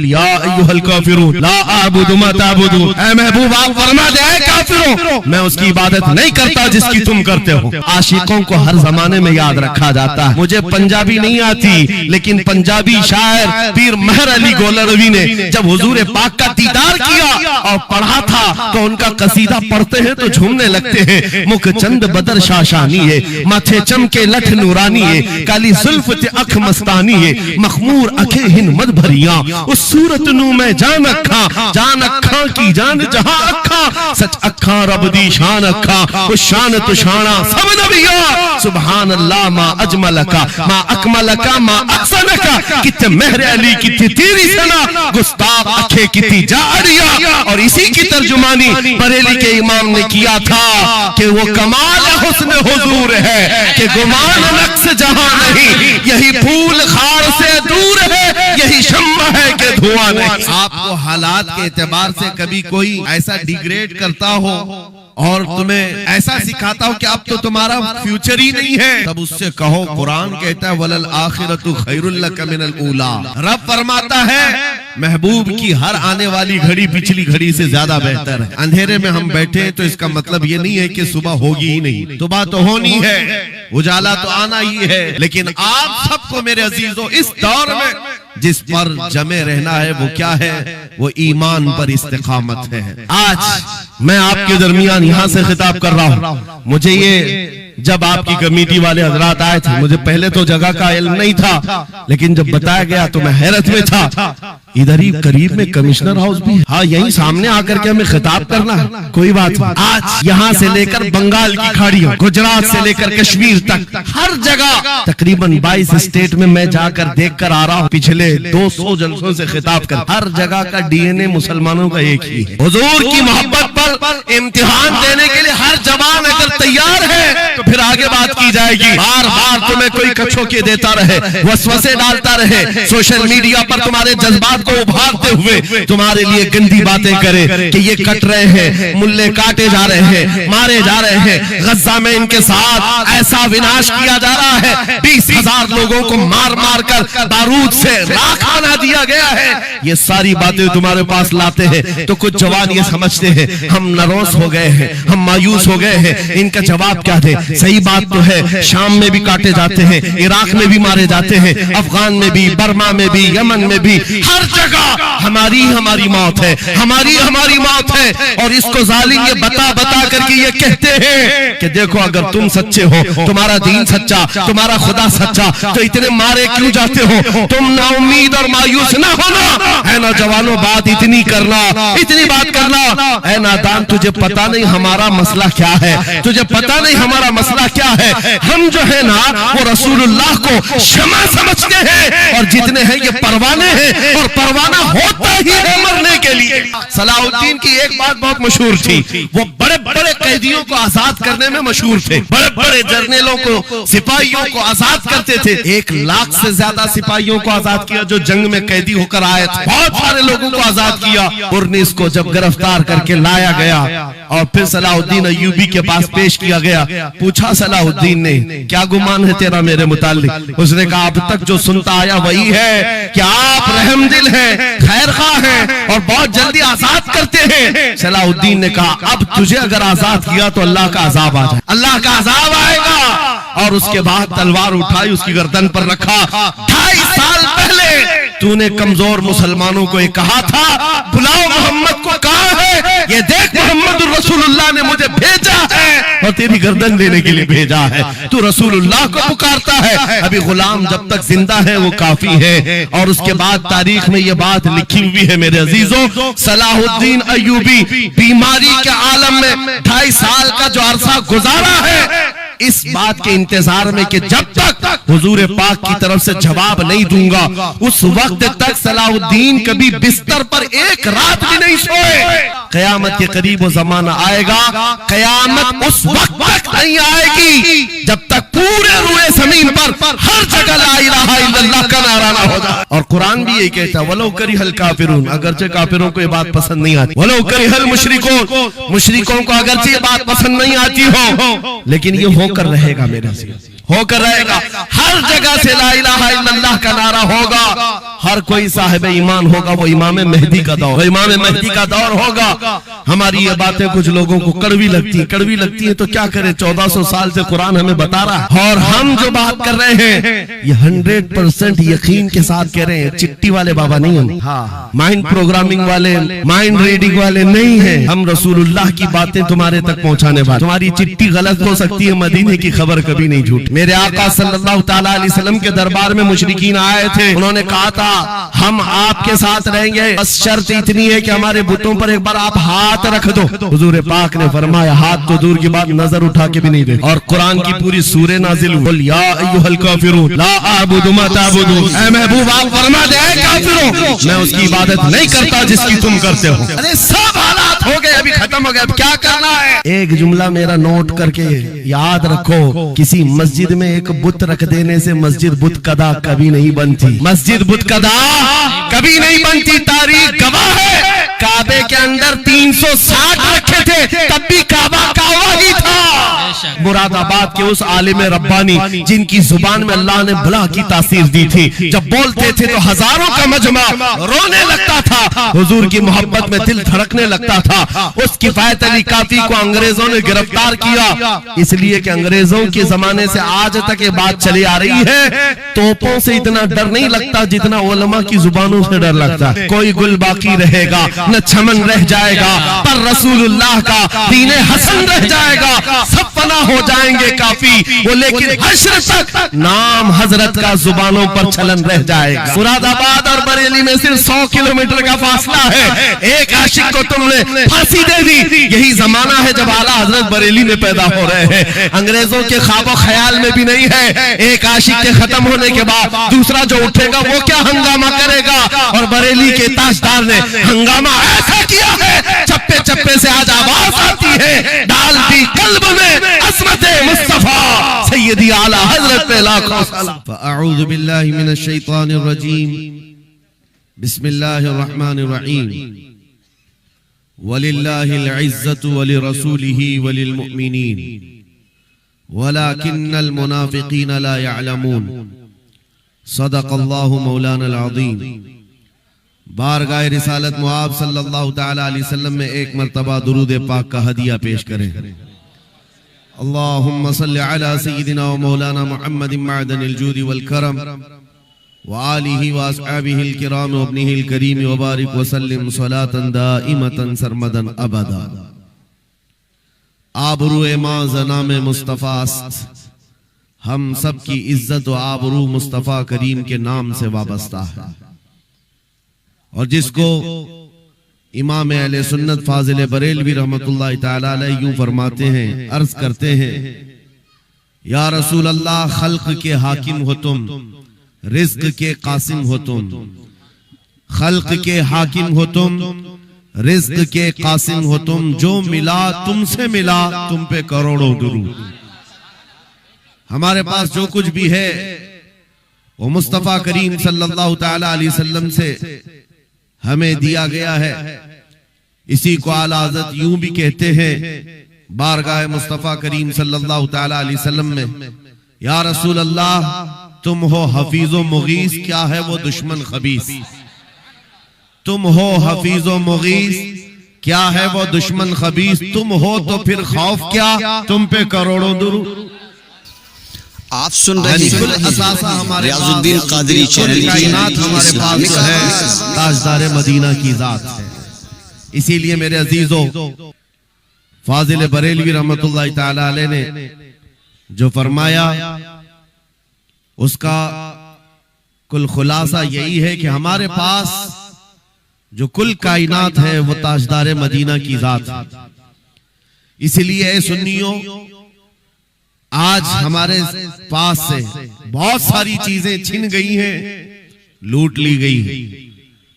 या अय्युहल काफिरून ला अअबुदु मा तअबुदून, ऐ महबूब आप फरमा दे ऐ काफिरों मैं उसकी इबादत नहीं करता जिसकी तुम करते हो। आशिकों को हर जमाने में याद रखा जाता है। मुझे पंजाबी नहीं आती, लेकिन पंजाबी शायर पीर मेहर अली गोलरवी ने जब हुजूर पाक का दीदार किया और पढ़ा था तो उनका कसीदा पढ़ते हैं तो झूमने लगते हैं। मुख चंद बदर शाशानी है, माथे चमके लठ नूरानी है, काली जुल्फ ते अख मस्तानी है, मखमूर अखे हिन मद भरिया, उस सूरत नू मैं जान अखा की जान जहां अखा, सच अखा रब दी शान अखा, उस शान तो शाना सब नबिया, सुभान अल्लाह मा अजमलका मा अकमलका मा अहसनका, कित्ते मेहर अली कित्ते तेरी सना, गुस्ताख अखे कित्ती जारिया। और इसी की तर्जुमानी बरेली के इमाम ने किया था कि वो कमाल हुस्न हुजूर है कि गुमान नक्श जहां नहीं, यही फूल खार से दूर है, यही शम्मा है कि धुआं नहीं। आपको हालात के एतबार से कभी कोई ऐसा डिग्रेड करता हो और तुम्हें ऐसा सिखाता हो कि अब तो तुम्हारा फ्यूचर ही नहीं है, तब उससे कहो कुरान कहता है वलल आखिरतु खैरुल लक मिनल ऊला। रब फरमाता है महबूब की हर आने वाली घड़ी पिछली घड़ी से ज्यादा बेहतर है। अंधेरे में हम बैठे हैं तो इसका मतलब ये नहीं है कि सुबह होगी ही नहीं, सुबह तो होनी है, उजाला तो आना ही है। लेकिन आप सबको मेरे अजीजों इस दौर में जिस पर जमे रहना है वो क्या है? वो ईमान पर इस्तिकामत है। आज मैं आपके दरमियान यहाँ से खिताब कर रहा हूँ। मुझे ये जब आपकी कमेटी वाले हजरात आए थे, मुझे पहले तो जगह का इल्म नहीं था, लेकिन जब बताया गया तो मैं हैरत में था। इधर ही करीब में कमिश्नर हाउस भी, हाँ यहीं सामने आकर के हमें खिताब करना है, कोई बात नहीं। आज यहाँ से लेकर बंगाल की खाड़ियों, गुजरात से लेकर कश्मीर तक हर जगह तकरीबन 22 स्टेट में मैं जाकर देख कर आ रहा हूँ। पिछले 200 जलसों से खिताब कर, हर जगह का डीएनए मुसलमानों का एक ही है। हुजूर की मोहब्बत पर इम्तिहान देने के लिए हर जवान अगर तैयार है तो फिर आगे बात की जाएगी। बार बार तुम्हें कोई कछोके देता रहे, वसवसे डालता रहे, सोशल मीडिया पर तुम्हारे जज्बात को उभारते हुए तुम्हारे लिए गंदी बातें करे कि ये कट रहे हैं, मुल्ले काटे जा रहे हैं, मारे जा रहे हैं, गज्जा में इनके साथ ऐसा विनाश किया जा रहा है, 20,000 लोगों को मार मार कर बारूद से राख बना दिया गया है। ये सारी बातें तुम्हारे पास लाते हैं तो कुछ जवान ये समझते हैं हम नरोस हो गए हैं, हम मायूस हो गए हैं, इनका जवाब क्या दे। सही बात तो है, शाम में भी काटे जाते हैं, इराक में भी मारे जाते हैं, अफगान में भी, बर्मा में भी, यमन में भी, हर जगह हमारी मौत है, हमारी मौत है। और इसको जालिम ये बता करके ये कहते हैं कि देखो अगर तुम सच्चे हो, तुम्हारा दीन सच्चा, तुम्हारा खुदा सच्चा, तो इतने मारे क्यों जाते हो? तुम ना उम्मीद और मायूस ना होना है ना जवानों, बात इतनी करना, इतनी बात करना। ऐ नादान तुझे पता नहीं हमारा मसला क्या है, तुझे पता नहीं हमारा मसला क्या है। हम जो है ना वो रसूलुल्लाह को शमा समझते हैं और जितने हैं ये परवाने हैं और परवाना होता ही है मरने के लिए। सलाहुद्दीन की एक बात बहुत मशहूर थी, वो बड़े बड़े कैदियों को आजाद करने में मशहूर थे, बड़े बड़े जर्नलों को, सिपाहियों को आजाद करते थे। 1 लाख से ज्यादा सिपाहियों को आजाद किया जो जंग में कैदी होकर आए थे, बहुत सारे लोगों को आजाद किया। पुरनिस को जब गिरफ्तार करके लाया गया और फिर सलाहुद्दीन अय्यूबी के पास पेश किया गया, पूछा सलाहुद्दीन ने क्या गुमान है तेरा मेरे मुताल्लिक? उसने कहा अब तक जो सुनता आया वही है कि आप रहमदिल हैं, खैरख्वाह हैं और बहुत जल्दी आजाद करते हैं। सलाहुद्दीन ने कहा अब तुझे अगर आजाद किया तो अल्लाह का अजाब आ जाए, अल्लाह का अजाब आएगा। और उसके बाद तलवार उठाई, उसकी गर्दन पर रखा। 2.5 साल पहले तूने कमजोर मुसलमानों को ये कहा था बुलाओ मोहम्मद को, कहा है ये देख मोहम्मद रसूलुल्लाह ने मुझे भेजा है और तेरी गर्दन देने के लिए भेजा है। तू रसूलुल्लाह को पुकारता है, अभी गुलाम जब तक जिंदा है वो काफी है। और उसके बाद तारीख में ये बात लिखी हुई है मेरे अजीजों, सलाहुद्दीन अय्यूबी बीमारी के आलम में 2.5 साल का जो अरसा गुजारा है, इस बात के इंतजार में कि जब तक हुजूर पाक की तरफ से जवाब नहीं दूंगा उस वक्त तक सलाहुद्दीन कभी बिस्तर पर एक रात भी नहीं सोए। कयामत के करीब वो जमाना आएगा, कयामत उस वक्त तक नहीं आएगी जब तक पूरे रूए जमीन पर हर जगह ला इलाहा इल्लल्लाह का नारा ना होगा। और कुरान भी यही कहता है वलो करिहल काफिरून, अगरचे काफिरों को ये बात पसंद नहीं आती, वलो करिहल मुशरिकून, मुशरिकों को अगरचे ये बात पसंद नहीं आती हो, लेकिन ये होकर रहेगा मेरे से, होकर रहेगा। हर जगह से ला इलाहा इल्लल्लाह का नारा होगा। हर कोई साहिब ईमान होगा वो इमाम मेहदी का दौर, इमाम मेहदी का दौर होगा। हमारी ये बातें कुछ लोगों को कड़वी लगती है तो क्या करें, 1400 साल से कुरान हमें बता रहा है। और हम जो बात कर रहे हैं ये 100% यकीन के साथ कह रहे हैं, चिट्ठी वाले बाबा नहीं हम, हाँ माइंड प्रोग्रामिंग वाले, माइंड रीडिंग वाले नहीं है हम। रसूलुल्लाह की बातें तुम्हारे तक पहुंचाने वाले। तुम्हारी चिट्ठी गलत हो सकती है, मदीने की खबर कभी नहीं झूठ। मेरे आका सल्लल्लाहु तआला अलैहि वसल्लम के दरबार में मुशरिकीन आए थे, उन्होंने कहा था हम आपके साथ रहेंगे, बस शर्त इतनी है कि हमारे बुतों पर एक बार आप हाथ रख दो। हुजूर पाक ने फरमाया हाथ तो दूर की बात, नजर उठा के भी नहीं दे। और कुरान की पूरी सूरह नाजिल हुई, या अय्युहल काफिरून ला अअबुदु मा ताबुदून। ऐ महबूब आप फरमा दे काफिरों मैं उसकी इबादत नहीं करता जिसकी तुम करते हो। अरे सब हालात हो गए, अभी खत्म हो गए, अब क्या करना है? एक जुमला मेरा नोट करके याद रखो, किसी मस्जिद में एक बुत रख देने से मस्जिद बुत कदा कभी नहीं बनती। मस्जिद बुत कदा कभी नहीं बनती। तारीख गवाह है, काबे के अंदर 360 रखे थे, तब भी काबा काबा ही था। मुरादाबाद के उस आलिम रब्बानी जिनकी जुबान में अल्लाह ने भला की तासीर दी थी, जब बोलते थे तो हजारों का मजमा रोने लगता था, हुजूर की मोहब्बत में दिल धड़कने लगता था। उस किफायत अली काफी को अंग्रेजों ने गिरफ्तार किया, इसलिए कि अंग्रेजों के जमाने से आज तक ये बात चली आ रही है, तोपों से इतना डर नहीं लगता जितना उलमा की जुबानों से डर लगता है। कोई गुल बाकी रहेगा न चमन रह जाएगा, पर रसूलुल्लाह का दीने हसन रह जाएगा। सब फना हो जाएंगे काफी वो, लेकिन हश्र तक नाम हजरत का जुबानों पर चलन रह जाएगा। मुरादाबाद और बरेली में सिर्फ 100 किलोमीटर का फासला है। एक आशिक को तुमने फांसी दे दी, यही जमाना है जब आला हजरत बरेली में पैदा हो रहे हैं। अंग्रेजों के ख्वाबो ख्याल में भी नहीं है एक आशिक के खत्म होने के बाद दूसरा जो उठेगा वो क्या हंगामा करेगा। और बरेली के ताजदार ने हंगामा ऐसा किया है, चप्पे चप्पे से आज आवाज आती है, डाल दी कल्ब में अज़मत मुस्तफा सैयदी आला हजरत पे लाखों सलाम। फअऊज़ु बिल्लाहि मिनश शैतानिर रजीम, बिस्मिल्लाहिर रहमानिर रहीम। वलिल्लाहिल इज़्ज़तु वलिरसूलिही वलिल मुमिनीन वलाकिन्नल मुनाफिकीन ला यअलमून। सदक़ल्लाहु मौलाना अज़ीम। बारगाह रिसालत मुआब सल्लल्लाहु तआला अलैहि वसल्लम में एक मर्तबा दुरूद पाक का हदिया पेश करें। अल्लाहुम्मा सल्लि अला सय्यिदिना व मौलाना मुहम्मदिन मअदनिल जूदि वल करम व आलिहि व अस्हाबिहिल किराम व इब्निहिल करीम व बारिक व सल्लिम सलातन दाइमतन सरमदन अबदा। आबरूए मां ज़नाम मुस्तफ़ा अस्त, हम सब की इज्जत व आबरू मुस्तफ़ा करीम के नाम से वाबस्ता है। और जिसको इमाम अहले सुन्नत फाजिल बरेलवी रहमतुल्लाह तआला अलैह यूं फरमाते हैं, अर्ज करते हैं, या रसूल अल्लाह खल्क के हाकिम हो तुम, रिज्क के कासिम हो तुम। खल्क के हाकिम हो तुम, रिज्क के कासिम हो तुम। जो मिला तुमसे मिला, तुम पे करोड़ों दुरूद। हमारे पास जो कुछ भी है वो मुस्तफा करीम सल्लल्लाहु तआला अलैहि वसल्लम से हमें दिया गया है। इसी को आला हज़रत यूं भी कहते हैं बारगाह मुस्तफा करीम सल्लल्लाहु तआला अलैहि वसल्लम में, या रसूल अल्लाह तुम हो हफीज़ो मुगीस, क्या है वो दुश्मन खबीस। तुम हो हफीज़ो मुगीस, क्या है वो दुश्मन खबीस। तुम हो तो फिर खौफ क्या, तुम पे करोड़ों दुरूद। आप सुन रहे हैं रियाजुद्दीन कादरी चैनल की हमारे पास है ताजदार मदीना की जात है। इसीलिए मेरे अजीजों, फाजिल बरेलवी रहमतुल्लाह तआला अलैह ने जो फरमाया उसका कुल खुलासा यही है कि हमारे पास जो कुल कायनात है वो ताजदार मदीना की जात है। इसलिए सुन्नियों, आज हमारे पास से बहुत सारी चीजें छिन गई हैं, लूट ली गई हैं,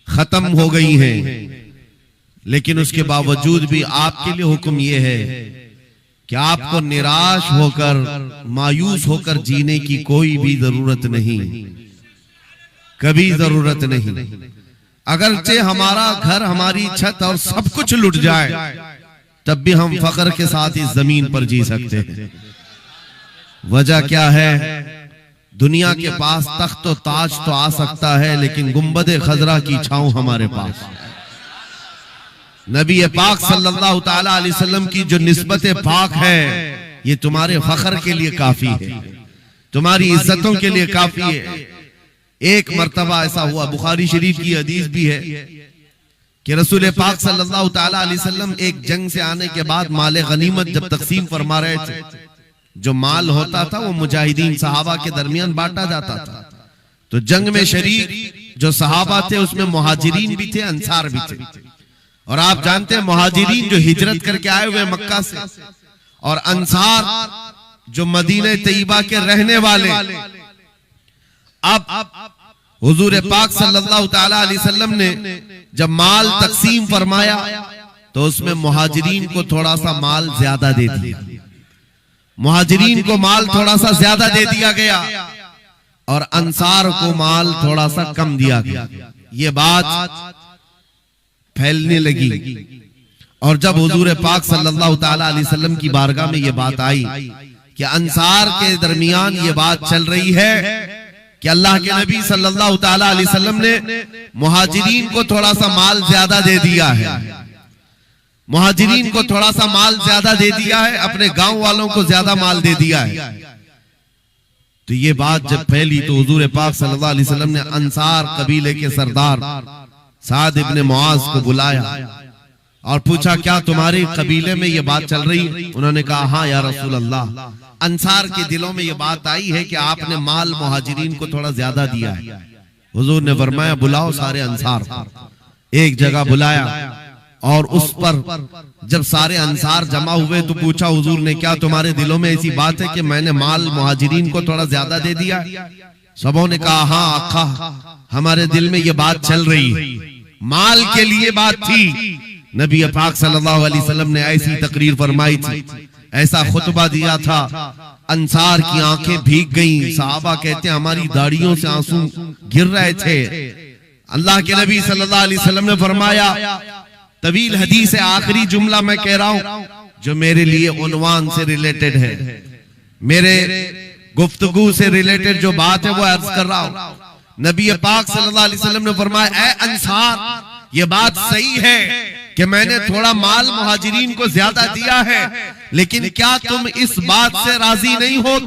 खत्म हो गई हैं, लेकिन उसके बावजूद भी आपके लिए हुक्म यह है कि आपको निराश होकर, मायूस होकर जीने की कोई भी जरूरत नहीं, कभी जरूरत नहीं। अगरचे हमारा घर, हमारी छत और सब कुछ लुट जाए, तब भी हम फख्र के साथ इस जमीन पर जी सकते हैं। वजह क्या है? दुनिया के पास तख्त और ताज तो आ सकता है, लेकिन गुंबद खजरा की छांव हमारे पास। नबी पाक सल्लल्लाहु ताला अलैहि वसल्लम की जो निस्बत पाक है, ये तुम्हारे फख्र के लिए काफी है, तुम्हारी इज्जतों के लिए काफी है। एक मर्तबा ऐसा हुआ, बुखारी शरीफ की हदीस भी है कि रसूल पाक सल्लल्लाहु ताला अलैहि वसल्लम एक जंग से आने के बाद माले गनीमत जब तकसीम फरमा रहे थे, जो माल होता था वो मुजाहिदीन सहाबा के दरमियान बांटा जाता था। तो जंग में शरीक जो सहाबा थे उसमें मुहाजिरीन भी थे, अंसार भी थे। और आप जानते हैं मुहाजिरीन जो हिजरत करके आए हुए मक्का से, और अंसार जो मदीने तैयबा के रहने वाले। अब हुजूर पाक सल्लल्लाहु ताला अलैहि वसल्लम ने जब माल तकसीम फरमाया तो उसमें मुहाजिरीन को थोड़ा सा माल ज्यादा दे दिया, मुहाजिरीन को माल थोड़ा सा ज्यादा दे दिया गया और अंसार को माल थोड़ा सा कम दिया गया। ये बात फैलने लगी और जब हुजूर पाक सल्लल्लाहु ताला अलैहि वसल्लम की बारगाह में ये बात आई कि अंसार के दरमियान ये बात चल रही है कि अल्लाह के नबी सल्लल्लाहु ताला अलैहि वसल्लम ने मुहाजिरीन को थोड़ा सा माल ज्यादा दे दिया है, मुहाजिरीन को थोड़ा सा माल ज्यादा दे दिया है, अपने गांव वालों को ज्यादा माल दे दिया है। तो ये बात जब फैली तो हुजूर पाक सल्लल्लाहु अलैहि वसल्लम ने अंसार कबीले के सरदार साद इब्ने मुआज को बुलाया और पूछा, क्या तुम्हारे कबीले में ये बात चल रही है? उन्होंने कहा, हाँ या रसूल अल्लाह, अंसार के दिलों में ये बात आई है कि आपने माल मुहाजिरीन को थोड़ा ज्यादा दिया है। हुजूर ने फरमाया, बुलाओ सारे अंसार को। एक जगह बुलाया और उस पर जब सारे अंसार जमा हुए तो पूछा हुजूर ने, क्या तुम्हारे दिलों में ऐसी बात है कि मैंने माल मुहाजिरीन को थोड़ा ज्यादा दे दिया? सबों ने कहा, हाँ आका, हमारे दिल में ये बात चल रही है, माल के लिए बात थी। नबी पाक सल्लल्लाहु अलैहि वसल्लम ने ऐसी तकरीर फरमाई थी, ऐसा खुतबा दिया था, अंसार की आंखें भीग गईं। सहाबा कहते हैं हमारी दाढ़ियों से आंसू गिर रहे थे। अल्लाह के नबी सल्लल्लाहु अलैहि वसल्लम ने फरमाया, तवील हदीस है, आखिरी जुमला मैं कह रहा हूं जो मेरे लिए उन्वान से रिलेटेड है, मेरे गुफ्तगू से रिलेटेड जो बात है वो अर्ज कर रहा हूं। नबी पाक सल्लल्लाहु अलैहि वसल्लम ने फरमाया, ए अंसार, ये बात सही है कि मैंने थोड़ा माल मुहाजिरीन को ज्यादा दिया है, लेकिन क्या तुम इस बात से राजी नहीं हो?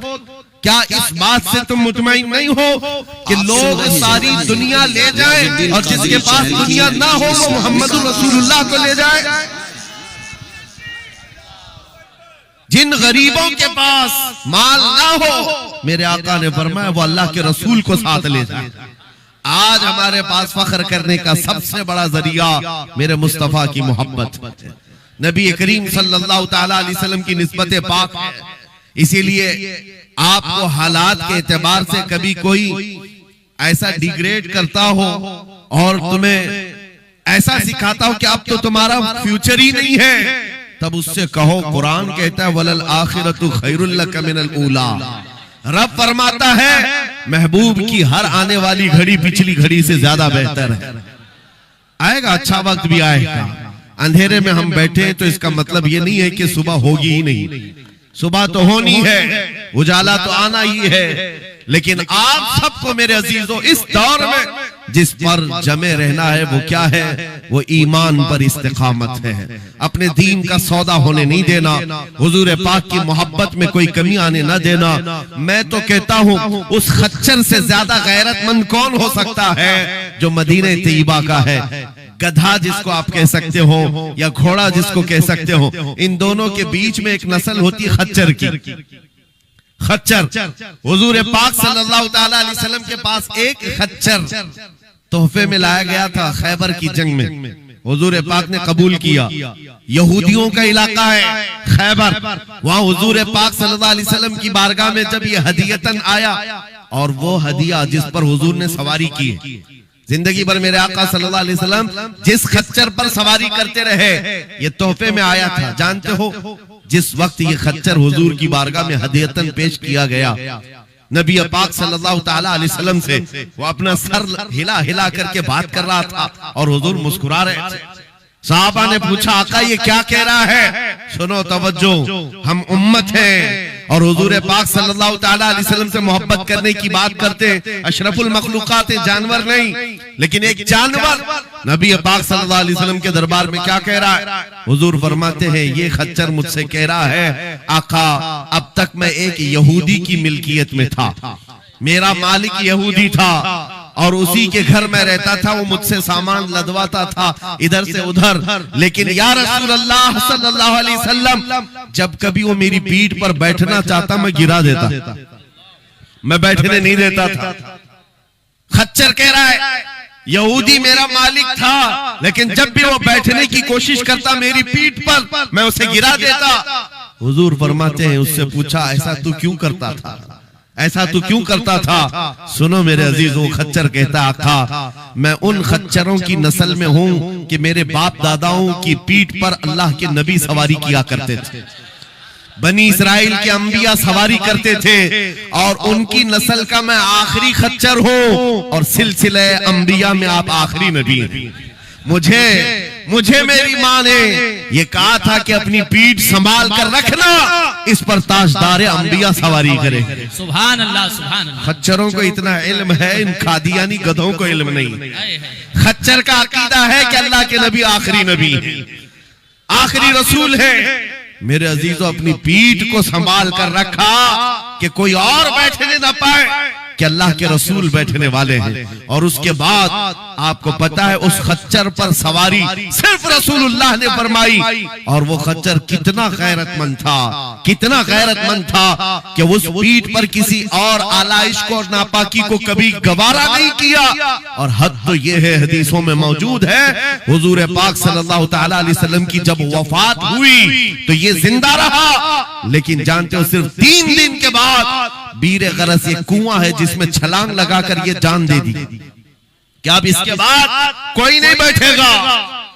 क्या इस बात से तुम मुतमईन नहीं हो कि लोग सारी दुनिया ले जाएं और जिसके पास दुनिया ना हो वो मोहम्मद रसूलुल्लाह को ले जाए? जिन गरीबों के पास माल ना हो, मेरे आका ने फरमाया, वो अल्लाह के रसूल को साथ ले जाए। आज हमारे पास फख्र करने का सबसे बड़ा जरिया मेरे मुस्तफा की मोहब्बत, नबी करीम सल्लल्लाहु ताला अलैहि वसल्लम की निस्बत पाक है। इसीलिए आपको हालात के एतबार से कभी कोई ऐसा डिग्रेड करता हो और तुम्हें ऐसा सिखाता हो कि अब तो तुम्हारा फ्यूचर ही नहीं है, तब उससे कहो, कुरान कहता है, वलल आखिरतु खैरुल लक मिनल ऊला। रब फरमाता है महबूब की हर आने वाली घड़ी पिछली घड़ी से ज्यादा बेहतर है। आएगा, अच्छा वक्त भी आएगा। अंधेरे में हम बैठे तो इसका मतलब ये नहीं है कि सुबह होगी ही नहीं, सुबह तो होनी है, उजाला तो आना ही है। लेकिन आप सबको मेरे अजीजों इस दौर में जिस पर जमे रहना है वो क्या है? वो ईमान पर इस्तिकामत है, अपने दीन का सौदा होने नहीं देना, हुजूर पाक की मोहब्बत में कोई कमी आने ना देना। मैं तो कहता हूँ उस खच्चर से ज्यादा गैरतमंद कौन हो सकता है जो मदीने तैयबा का है? गधा जिसको आप कह सकते हो या घोड़ा जिसको कह सकते हो, इन दोनों के बीच में एक नस्ल होती है खच्चर की। खच्चर, हुजूर पाक सल्लल्लाहु ताला अलैहि वसल्लम के पास एक खच्चर तोहफे में लाया गया था खैबर की जंग में, हुजूर पाक ने कबूल किया। यहूदियों का इलाका है खैबर, वहां हुजूर पाक सल्लल्लाहु अलैहि वसल्लम की बारगाह में जब ये हदियतन आया, और वो हदिया जिस पर हुजूर ने सवारी की, जिंदगी भर मेरे आका सल्लल्लाहु अलैहि वसल्लम जिस खच्चर पर सवारी करते रहे, ये तोहफे में आया था। जानते हो जिस वक्त ये खच्चर हुजूर की बारगाह में हदियतन पेश किया गया, नबी पाक सल्लल्लाहु ताला अलैहि वसल्लम से वो अपना सर हिला हिला करके बात कर रहा था और हुजूर मुस्कुरा रहे थे। साहबा ने पूछा, आका ये क्या कह रहा है? सुनो तवज्जो, हम उम्मत हैं, और हुजूर पाक सल्लल्लाहु ताला अलैहि वसल्लम से मोहब्बत करने की बात करते हैं। अशरफुल मखलूकात है, जानवर नहीं, लेकिन एक जानवर नबी पाक सल्लल्लाहु अलैहि वसल्लम के दरबार में क्या कह रहा है? हुजूर फरमाते हैं, ये खच्चर मुझसे कह रहा है, आका अब तक मैं एक यहूदी की मिल्कियत में था, मेरा मालिक यहूदी था और उसी के घर में रहता था, वो मुझसे सामान लदवाता था इधर से उधर, लेकिन या रसूल अल्लाह सल्लल्लाहु अलैहि वसल्लम जब कभी वो मेरी पीठ पर बैठना चाहता मैं गिरा देता, मैं बैठने नहीं देता था। खच्चर कह रहा है यहूदी मेरा मालिक था, लेकिन जब भी वो बैठने की कोशिश करता मेरी पीठ पर मैं उसे गिरा देता। हुजूर फरमाते हैं, उससे पूछा ऐसा तू क्यों करता था, ऐसा तू क्यों करता था? सुनो मेरे अजीजों, खच्चर कहता आका मैं उन खच्चरों की नस्ल में हूं कि मेरे बाप दादाओं की पीठ पर अल्लाह के नबी सवारी किया करते थे, बनी इस्राइल के अंबिया सवारी करते थे और उनकी नस्ल का मैं आखिरी खच्चर हूं और सिलसिले अंबिया में आप आखिरी नबी हैं। मुझे मेरी माँ ने ये कहा था कि अपनी पीठ संभाल कर रखना, इस पर ताजदारे अंबिया सवारी करे। सुभान अल्लाह, सुभान अल्लाह। खच्चरों को इतना इल्म है, इन कादियानी गधों को इल्म नहीं। खच्चर का अकीदा है कि अल्लाह के नबी आखिरी नबी है, आखिरी रसूल है। मेरे अजीजों, अपनी पीठ को संभाल कर रखा कि कोई और बैठने ना पाए, कि अल्लाह के रसूल बैठने वाले हैं। और उसके बाद आपको पता है उस खच्चर पर सवारी सिर्फ रसूलुल्लाह ने फरमाई, और वो खच्चर कितना गैरतमंद था, कितना गैरतमंद था कि उस पीठ पर किसी और आलाइश को और नापाकी को कभी गवारा नहीं किया। और हद तो ये है, हदीसों में मौजूद है, हुजूर पाक सल्लल्लाहु ताला अलैहि वसल्लम की जब वफात हुई तो ये जिंदा रहा, लेकिन जानते हो सिर्फ 3 दिन के बाद बीरे गरस एक कुआं है जिसमें छलांग लगाकर ये जान दे दी कि अब इसके बाद कोई नहीं बैठेगा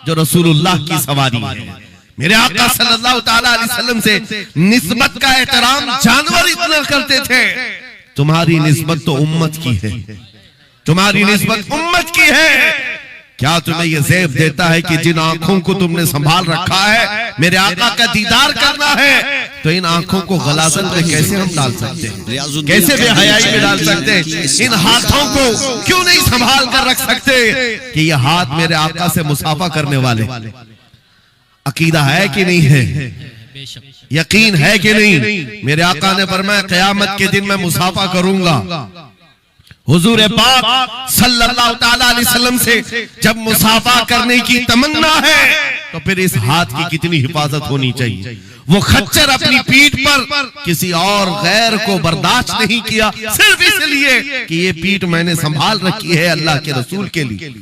जो रसूलुल्लाह की सवारी है। मेरे आका सल्लल्लाहु ताला अलैहि वसल्लम से निस्बत का एहतराम जानवर इतना करते थे, तुम्हारी निस्बत तो उम्मत की है, तुम्हारी निस्बत उम्मत की है। क्या तुम्हें यह ज़ेब देता है कि जिन आंखों को तुमने संभाल रखा है, मेरे आका का दीदार करना है, तो इन आंखों को गलाजत में कैसे हम डाल सकते हैं, कैसे बेहयाई में डाल सकते हैं? इन हाथों को क्यों नहीं संभाल कर रख सकते कि ये हाथ मेरे आका से मुसाफा करने वाले? अकीदा है कि नहीं है, यकीन है कि नहीं? मेरे आका ने फरमाया क़यामत के दिन मैं मुसाफा करूंगा। हुजूर पाक सल्लल्लाहु ताला अलैहि वसल्लम से जब मुसाफा करने की तमन्ना है तो फिर इस हाथ की कितनी हिफाजत होनी चाहिए। वो खच्चर अपनी पीठ पर किसी और गैर को बर्दाश्त नहीं किया, सिर्फ इसलिए कि ये पीठ मैंने संभाल रखी है अल्लाह के रसूल के लिए।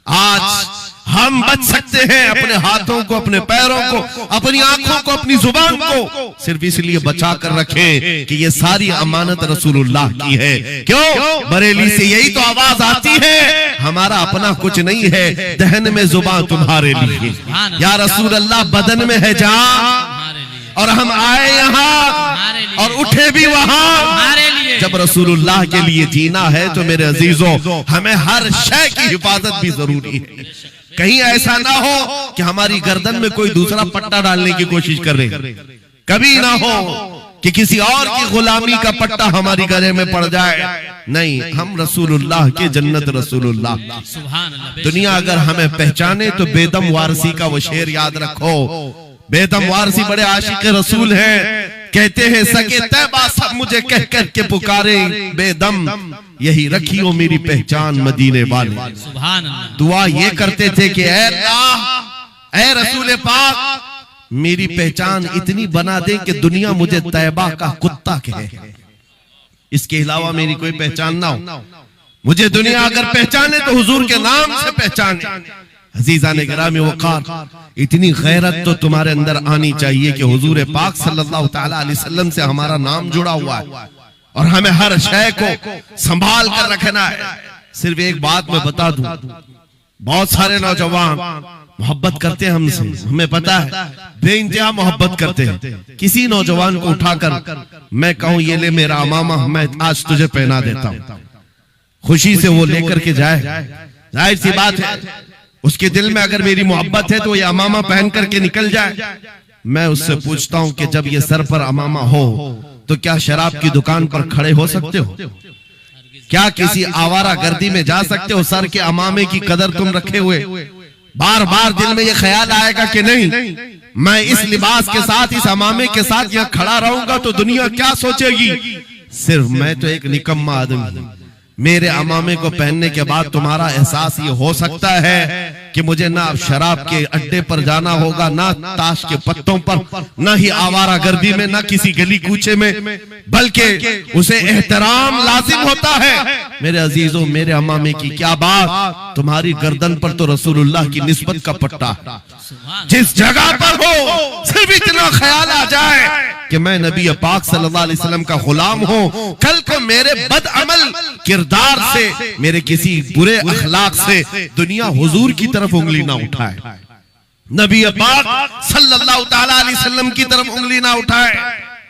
आज हम बच सकते हैं अपने हाथों को, अपने पैरों को, अपनी आंखों को, अपनी जुबान को सिर्फ इसलिए बचा कर रखें कि ये सारी अमानत रसूलुल्लाह की है। क्यों? बरेली से यही तो आवाज आती है, हमारा अपना कुछ नहीं है, दहन में जुबान तुम्हारे लिए। या रसूल अल्लाह, बदन में है जान और हम आए यहाँ और उठे भी वहां। जब रसूलुल्लाह के लिए जीना है तो मेरे अजीजों, हमें हर शय की हिफाजत भी जरूरी है। कहीं ऐसा ना हो कि हमारी गर्दन में कोई दूसरा पट्टा डालने की कोशिश कर रहे, कभी ना हो कि किसी और की गुलामी का पट्टा हमारी गले में पड़ जाए। नहीं, हम रसूलुल्लाह के जन्नत रसूलुल्लाह। दुनिया अगर हमें पहचाने तो बेदम वारसी का वो शेर याद रखो। बेदम वारसी बड़े आशिक रसूल हैं, कहते हैं सके तैबा सब मुझे कह कर के पुकारे, बेदम यही रखी हो मेरी पहचान मदीने वाले। दुआ ये करते थे कि ऐ अल्लाह, ऐ रसूल पाक, मेरी पहचान इतनी बना दे कि दुनिया मुझे तैबा का कुत्ता कहे, इसके अलावा मेरी कोई पहचान ना हो। मुझे दुनिया अगर पहचाने तो हुजूर के नाम से पहचाने। अजीज़ान गिरामी वक़ार, इतनी गैरत तो तुम्हारे अंदर आनी चाहिए कि हुजूर पाक सल्लल्लाहु ताला अलैहि वसल्लम से हमारा नाम जुड़ा हुआ है और हमें हर शय को संभाल कर रखना है। सिर्फ एक बात मैं बता दूं, बहुत सारे नौजवान मोहब्बत करते हैं हमसे, हमें पता है, बेइंतहा मोहब्बत करते हैं। किसी नौजवान को उठाकर मैं कहूं ये ले मेरा अमामा, मैं आज तुझे पहना देता हूं, खुशी से वो लेकर के जाए, जाहिर सी बात है उसके दिल में अगर मेरी मोहब्बत है तो ये अमामा पहन करके निकल जाए। मैं उससे पूछता हूं कि जब ये सर पर अमामा हो तो क्या शराब की दुकान पर खड़े हो सकते हो? क्या किसी आवारा गर्दी में जा सकते हो? सर के अमामे की कदर तुम रखे हुए बार बार दिल में ये ख्याल आएगा कि नहीं, मैं इस लिबास के साथ, इस अमामे के साथ यहाँ खड़ा रहूंगा तो दुनिया क्या सोचेगी? सिर्फ मैं तो एक निकम्मा आदमी, मेरे अमामे को पहनने के बाद तुम्हारा एहसास ये हो सकता है कि मुझे ना शराब के अड्डे पर जाना होगा, ना ताश के पत्तों पर, ना ही आवारा गर्दी में, ना किसी गली कूचे में, बल्कि उसे एहतराम लाजिम होता है। मेरे अजीजों, मेरे अमामे की क्या बात, तुम्हारी गर्दन पर तो रसूलुल्लाह की निस्बत का पट्टा है। जिस जगह पर हो सिर्फ इतना ख्याल आ जाए कि मैं नबी पाक सल्लल्लाहु अलैहि वसल्लम का गुलाम हूं, कल को मेरे बदअमल किरदार से, मेरे किसी बुरे अखलाक से दुनिया हुजूर की तरफ उंगली ना उठाए, नबी पाक सल्लल्लाहु ताला अलैहि वसल्लम की तरफ उंगली ना उठाए।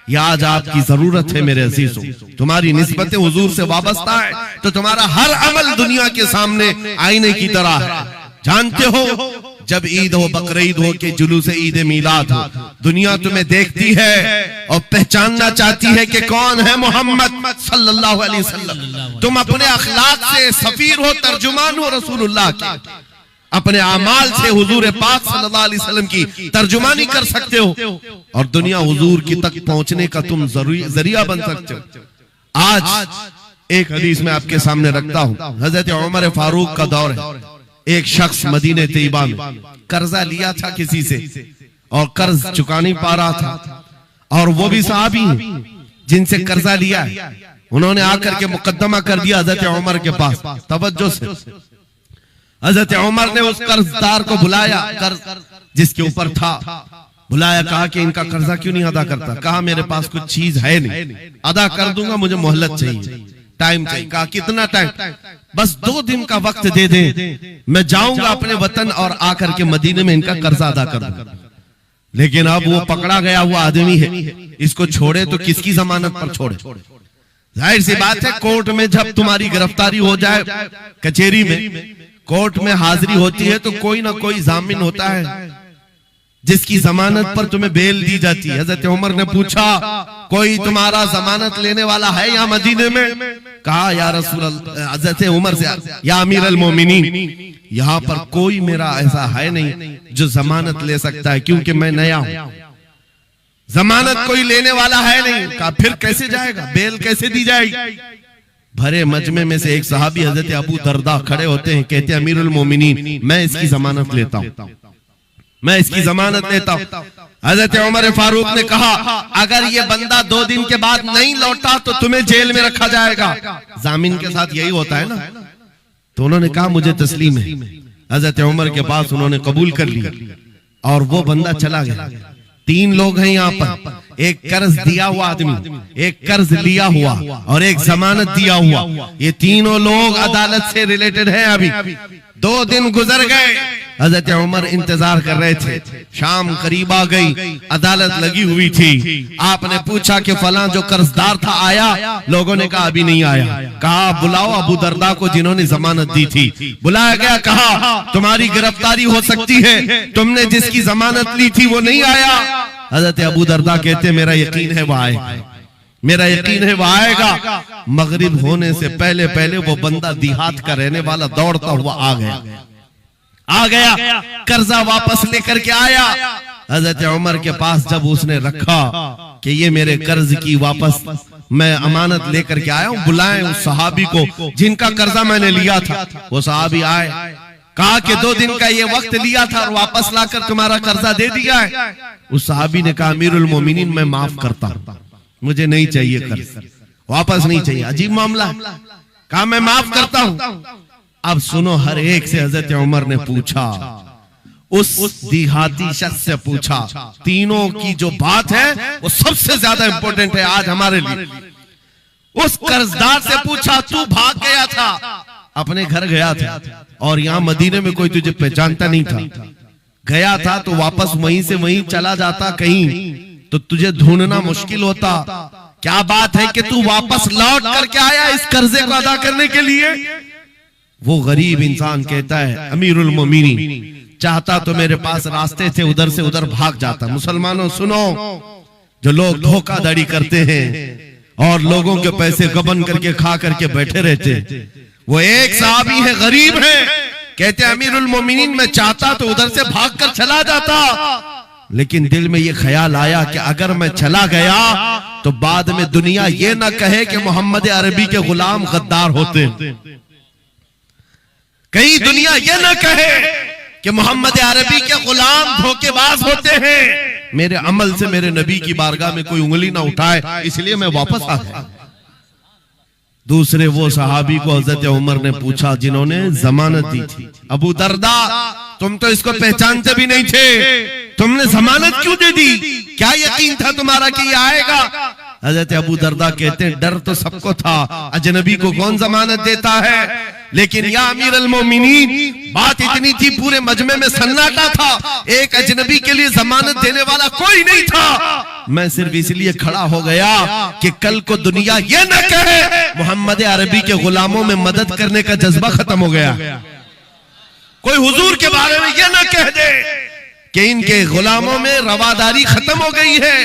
यह आज आपकी जरूरत है मेरे अजीजों। तुम्हारी निस्बत हुजूर से वाबस्ता है तो तुम्हारा हर अमल दुनिया के सामने आईने की तरह है। जानते हो, जब ईद हो, बकरीद हो के जुलूस ईद मिलाद हो, दुनिया तुम्हें देखती है और पहचानना चाहती है कि कौन है मोहम्मद सल्लल्लाहु अलैहि वसल्लम। तुम अपने अखलाक से सफीर हो, तर्जुमान हो रसूलुल्लाह के, अपने अमाल से हुजूर पाक सल्लल्लाहु अलैहि वसल्लम की तर्जुमानी कर सकते हो और दुनिया हुजूर की तक पहुंचने का तुम जरिया बन सकते हो। आज एक हदीस में आपके सामने रखता हूं। हजरत उमर फारूक का दौर है। एक शख्स मदीने तैयबा में कर्जा लिया था किसी से और कर्ज चुका नहीं पा रहा था, और वो भी सहाबी हैं जिनसे कर्जा लिया है। उन्होंने आकर के मुकद्दमा कर दिया हजरत उमर के पास। तवज्जो से, हजरत उमर ने उस कर्जदार को बुलाया, कर्ज जिसके ऊपर था, बुलाया, कहा कि इनका कर्जा क्यों नहीं अदा करता? कहा मेरे पास कुछ चीज है नहीं, अदा कर दूंगा, मुझे मोहलत चाहिए, टाइम चाहिए। कहा कितना टाइम? बस 2 दिन का वक्त दे दे, मैं जाऊंगा अपने वतन और आकर के मदीने में इनका कर्जा अदा कर दूंगा। लेकिन अब वो पकड़ा गया हुआ आदमी है, इसको छोड़े तो किसकी जमानत पर छोड़े? जाहिर सी बात है, कोर्ट में जब तुम्हारी गिरफ्तारी हो जाए, कचहरी में, कोर्ट में हाजिरी होती है तो कोई ना कोई जामिन होता है जिसकी जमानत पर तुम्हें बेल दी जाती है। हजरत उमर ने पूछा, कोई तुम्हारा जमानत लेने वाला है यहाँ मदीने में? कहा या रसूल अल्लाह, हजरत उमर से, या अमीर अल मोमिनीन, यहाँ पर कोई मेरा ऐसा है नहीं जो जमानत ले सकता है, क्योंकि मैं नया हूं, जमानत कोई लेने वाला है नहीं। कहा फिर कैसे जाएगा, बेल कैसे दी जाएगी? भरे मजमे में से एक सहाबी हजरत अबू दरदा खड़े होते हैं, कहते हैं अमीरुल मोमिनीन, मैं इसकी जमानत लेता हूं, मैं इसकी जमानत लेता हूं। हजरत उमर फारूक ने कहा, अगर ये बंदा 2 दिन के बाद नहीं लौटा तो तुम्हें जेल में रखा जाएगा। जामिन के साथ यही होता है ना। तो उन्होंने कहा मुझे तस्लीम है। हजरत उमर के पास उन्होंने कबूल कर लिया और वो बंदा चला गया। 3 लोग हैं यहाँ पर, एक कर्ज दिया हुआ आदमी, एक कर्ज लिया हुआ और एक जमानत दिया हुआ। ये तीनों लोग अदालत से रिलेटेड हैं। अभी 2 दिन गुजर गए, हजरत उमर इंतजार कर रहे थे। शाम करीब आ गई, अदालत लगी हुई थी। आपने पूछा कि फलां जो कर्जदार था आया? लोगों ने कहा अभी नहीं आया। कहा बुलाओ अबू दरदा को जिन्होंने जमानत दी थी। बुलाया गया, कहा तुम्हारी गिरफ्तारी हो सकती है, तुमने जिसकी जमानत ली थी वो नहीं आया। हजरत अबू दरदा कहते मेरा यकीन है वो आएगा, मेरा यकीन है वो आएगा। मगरिब होने से पहले पहले वो बंदा देहात का रहने वाला दौड़ता हुआ आ गया, कर्जा वापस लेकर के आया। हजरत उमर के पास जब उसने रखा कि ये मेरे कर्ज की वापस मैं अमानत लेकर के आया हूं, बुलाएं उस सहाबी को जिनका कर्जा मैंने लिया था। वो सहाबी आए, कहा कि 2 दिन का ये वक्त लिया था और वापस लाकर तुम्हारा कर्जा दे दिया है। उस सहाबी ने कहा अमीरुल मोमिनीन मैं माफ करता हूं, मुझे नहीं चाहिए कर्ज, वापस नहीं चाहिए। अजीब मामला। कहा मैं माफ करता हूं। अब सुनो, हर एक से हजरत उमर ने पूछा, उस देहाती शख्स से पूछा। तीनों की जो बात है वो सबसे ज्यादा इंपॉर्टेंट है आज हमारे लिए। उस कर्जदार से पूछा, तू भाग गया था, अपने घर गया था और यहाँ मदीने में कोई तुझे पहचानता नहीं था, गया था तो वापस वहीं से वहीं चला जाता कहीं तो तुझे ढूंढना मुश्किल होता। क्या बात है कि तू वापस लौट करके आया इस कर्जे को अदा करने के लिए? वो गरीब इंसान कहता है अमीरुल मोमिनीन चाहता तो मेरे पास रास्ते थे, उधर से उधर भाग जाता। मुसलमानों सुनो, जो लोग धोखाधड़ी करते हैं और लोगों के पैसे गबन करके खा करके बैठे रहते हैं। वो एक साहबी है, गरीब है, कहते अमीरुल मोमिनीन मैं चाहता तो उधर से भागकर चला जाता, लेकिन दिल में ये ख्याल आया कि अगर मैं चला गया तो बाद में दुनिया ये ना कहे कि मोहम्मद अरबी के गुलाम गद्दार होते हैं। कहीं दुनिया ये ना कहे कि मोहम्मद अरबी के गुलाम धोखेबाज होते हैं। मेरे अमल से मेरे नबी की बारगाह में कोई उंगली ना उठाए, इसलिए मैं वापस आ गया। दूसरे वो सहाबी को हजरत उमर ने पूछा जिन्होंने जमानत दी थी, अबू दरदा तुम तो इसको पहचानते भी नहीं थे, तुमने जमानत क्यों दे दी? क्या यकीन था तुम्हारा कि ये आएगा? हजरत अबू दरदा कहते हैं डर तो सबको था, अजनबी को कौन जमानत देता है, लेकिन या अमीर अल मोमिनीन बात इतनी थी पूरे मजमे में सन्नाटा था, एक अजनबी के लिए जमानत देने वाला कोई नहीं था। मैं सिर्फ इसलिए खड़ा हो गया कि कल को दुनिया ये न कहे मोहम्मद अरबी के गुलामों में मदद करने का जज्बा खत्म हो गया। कोई हुजूर के बारे में ये न कह दे कि इनके गुलामों में रवादारी खत्म हो गई है,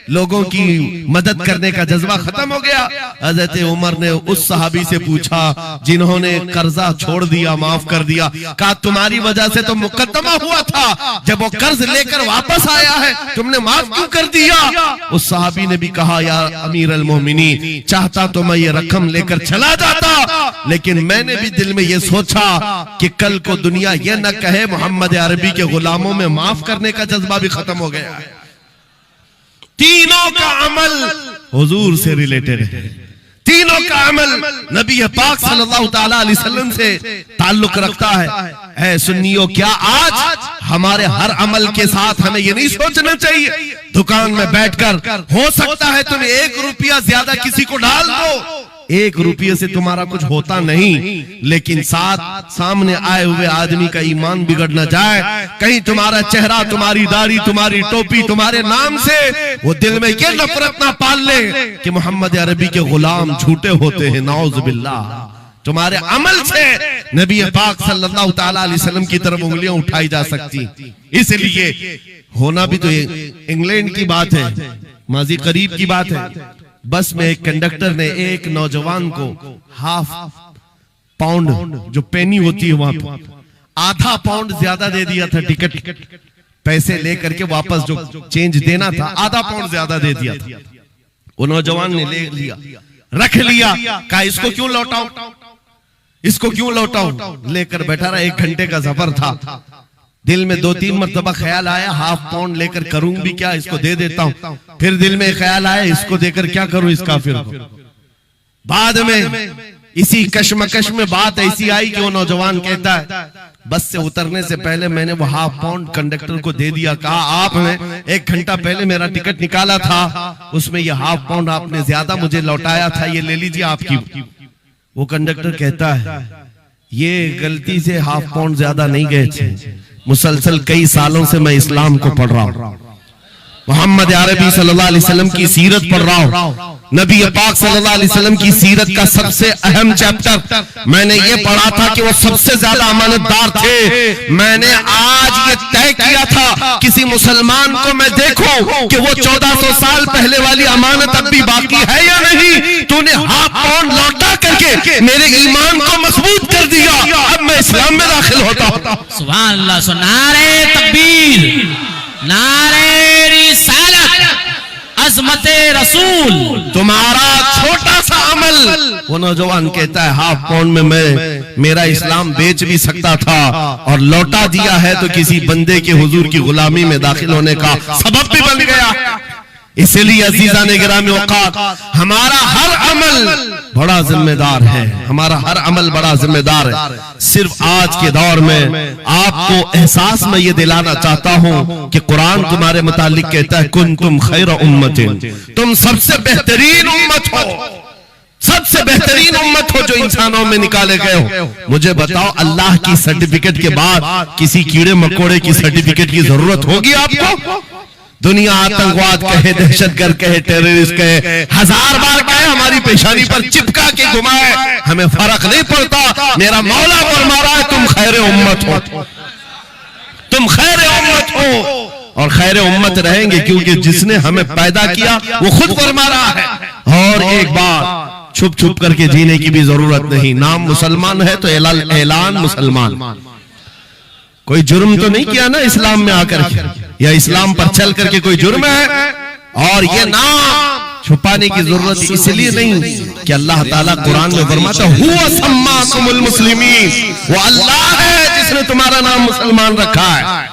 लोगों की मदद करने का जज्बा खत्म हो गया। हजरत उमर ने उस सहाबी से पूछा जिन्होंने कर्जा छोड़ दिया, माफ कर दिया, कहा तुम्हारी वजह से तो मुकदमा हुआ था, जब वो कर्ज लेकर वापस आया है तुमने माफ क्यों कर दिया? उस सहाबी ने भी कहा या अमीर अल मोमिनीन चाहता तो मैं ये रकम लेकर चला जाता, लेकिन मैंने भी दिल में ये सोचा कि कल को दुनिया ये न कहे मोहम्मद अरबी के गुलामों में माफ करने का जज्बा भी खत्म हो गया है। तीनों का अमल हुजूर से रिलेटेड है, तीनों का अमल नबी पाक सल्लल्लाहु ताला अलैहि वसल्लम से ताल्लुक रखता है। ऐ सुन्नियों, क्या आज हमारे हर अमल के साथ हमें ये नहीं सोचना चाहिए दुकान में बैठकर हो सकता है तुम 1 रुपया ज्यादा किसी को डाल दो, 1 रुपये से तुम्हारा कुछ होता नहीं, लेकिन साथ सामने आए हुए आदमी का ईमान बिगड़ न जाए, कहीं तुम्हारा चेहरा, तुम्हारी दाढ़ी, तुम्हारी टोपी, तुम्हारे नाम से वो दिल में ये नफरत ना पाल ले कि मोहम्मद अरबी के गुलाम झूठे होते हैं, नाउज़ बिल्लाह। तुम्हारे अमल से नबी पाक सल्लल्लाहु ताला अलैहि वसल्लम की तरफ उंगलियां उठाई जा सकती। इसलिए होना भी तो इंग्लैंड की बात है, माजी करीब की बात है। बस में एक कंडक्टर ने एक नौजवान को ½ पाउंड जो पेनी होती है वहां पर ½ पाउंड ज्यादा दे दिया था, टिकट पैसे लेकर के वापस जो चेंज देना था ½ पाउंड ज्यादा दे दिया था। वो नौजवान ने ले लिया, रख लिया, कहा इसको क्यों लौटाऊं, इसको क्यों लौटाऊं, लेकर बैठा रहा। 1 घंटे का सफर था, दिल में 2-3 मरतबा ख्याल आया ½ पाउंड लेकर करूं भी क्या, इसको दे देता हूं। फिर दिल में ख्याल आया इसको देकर क्या करूं इस काफिर को। बाद में इसी कशमकश में बात ऐसी आई कि वो नौजवान कहता है बस से उतरने से पहले मैंने वो ½ पाउंड कंडक्टर को दे दिया, कहा आपने 1 घंटा पहले मेरा टिकट निकाला था, उसमें ये ½ पाउंड आपने ज्यादा मुझे लौटाया था, ये ले लीजिए आपकी। वो कंडक्टर कहता है ये गलती से ½ पाउंड ज्यादा नहीं गए थे, मुसलसल कई सालों से मैं इस्लाम को पढ़ रहा हूं, मोहम्मद अरबी सल्लल्लाहु अलैहि वसल्लम की सीरत पढ़ रहा हूं। नबी पाक सल्लल्लाहु अलैहि वसल्लम की सीरत का सबसे अहम चैप्टर मैंने ये पढ़ा था कि वो सबसे ज्यादा अमानतदार थे। मैंने आज ये तय किया था किसी मुसलमान को मैं देखूं कि वो 1400 साल पहले वाली अमानत अब भी बाकी है या नहीं, तूने ½ पाउंड लौटा करके मेरे ईमान को मजबूत कर दिया, अब मैं इस्लाम में दाखिल होता हूं। सुभान अल्लाह। नारे तकबीर, नारे रिसालत, अज़मते रसूल। तुम्हारा छोटा सा अमल, वो नौजवान कहता है ½ पाउंड में मैं मेरा इस्लाम बेच भी सकता था और लौटा दिया है तो किसी बंदे के हुजूर की गुलामी में दाखिल होने का सबब भी बन गया। इसलिए अजीज़ान गिरामी औकात, हमारा हर अमल बड़ा जिम्मेदार है, हमारा हर अमल बड़ा जिम्मेदार है। सिर्फ आज के दौर में आपको एहसास में ये दिलाना चाहता हूं कि कुरान तुम्हारे मुतालिक कहता है कुंतुम खैर उम्मतिन, तुम सबसे बेहतरीन उम्मत हो, सबसे बेहतरीन उम्मत हो जो इंसानों में निकाले गए हो। मुझे बताओ अल्लाह की सर्टिफिकेट के बाद किसी कीड़े मकोड़े की सर्टिफिकेट की जरूरत होगी आपको? दुनिया आतंकवाद कहे, दहशतगर्द कहे, टेररिस्ट कहे, 1000 बार कहे, हमारी पेशानी पर चिपका के घुमाए, हमें फर्क नहीं पड़ता। मेरा मौला फरमा रहा है तुम खैर उम्मत हो, तुम खैर उम्मत हो। और खैर उम्मत रहेंगे, क्योंकि जिसने हमें पैदा किया वो खुद फरमा रहा है। और एक बात, छुप छुप करके जीने की भी जरूरत नहीं। नाम मुसलमान है तो ऐलान मुसलमान। कोई जुर्म तो नहीं किया ना इस्लाम में आकर के, या इस्लाम पर चल करके कोई जुर्म है। और ये नाम छुपाने की जरूरत इसलिए नहीं कि अल्लाह ताला कुरान में फरमाता हुवा सम्माकुमुल मुस्लिमीन, वो अल्लाह है जिसने तुम्हारा नाम मुसलमान रखा है,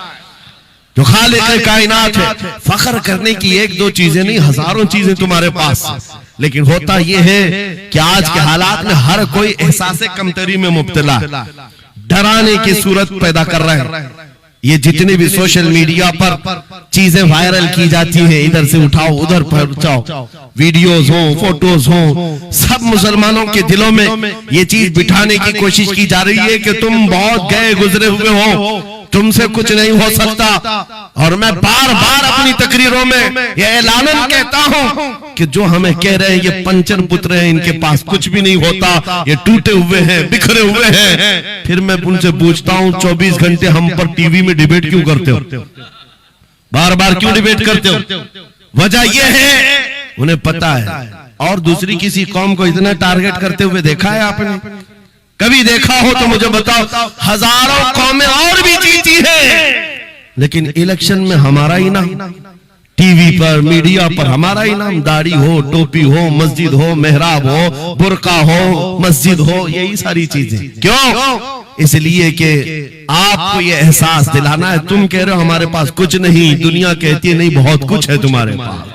जो खालिक कायनात है। फख्र करने की एक दो चीजें नहीं, हजारों चीजें तुम्हारे पास। लेकिन होता यह है कि आज के हालात में हर कोई एहसास कमतरी में मुब्तला, डराने की सूरत पैदा कर रहे हैं। ये जितने भी सोशल मीडिया पर चीजें वायरल की जाती हैं, इधर से उठाओ उधर पहुंचाओ, वीडियोस हो, फोटोज हो, सब मुसलमानों के दिलों में ये चीज बिठाने की कोशिश की जा रही है कि तुम बहुत गए गुजरे हुए हो, तुमसे कुछ नहीं हो सकता। और मैं बार बार अपनी तकरीरों में ये ऐलानन कहता हूं कि जो हमें कह रहे हैं ये पंचर पुत्र हैं, इनके पास कुछ भी नहीं होता, ये टूटे हुए हैं, बिखरे हुए हैं। फिर मैं उनसे पूछता हूं 24 घंटे हम पर टीवी में डिबेट क्यों करते हो, बार बार क्यों डिबेट करते हो? वजह यह है उन्हें पता है। और दूसरी किसी कौम को इतना टारगेट करते हुए देखा है आपने? कभी देखा हो तो मुझे बताओ। हजारों कौमें और भी जीती हैं, लेकिन इलेक्शन में हमारा ही नाम, टीवी पर मीडिया पर हमारा ही नाम। दाढ़ी हो, टोपी हो, मस्जिद हो, मेहराब हो, बुर्का हो, मस्जिद हो, यही सारी चीजें। क्यों? इसलिए कि आपको ये एहसास दिलाना है। तुम कह रहे हो हमारे पास कुछ नहीं, दुनिया कहती है नहीं बहुत कुछ है तुम्हारे पास,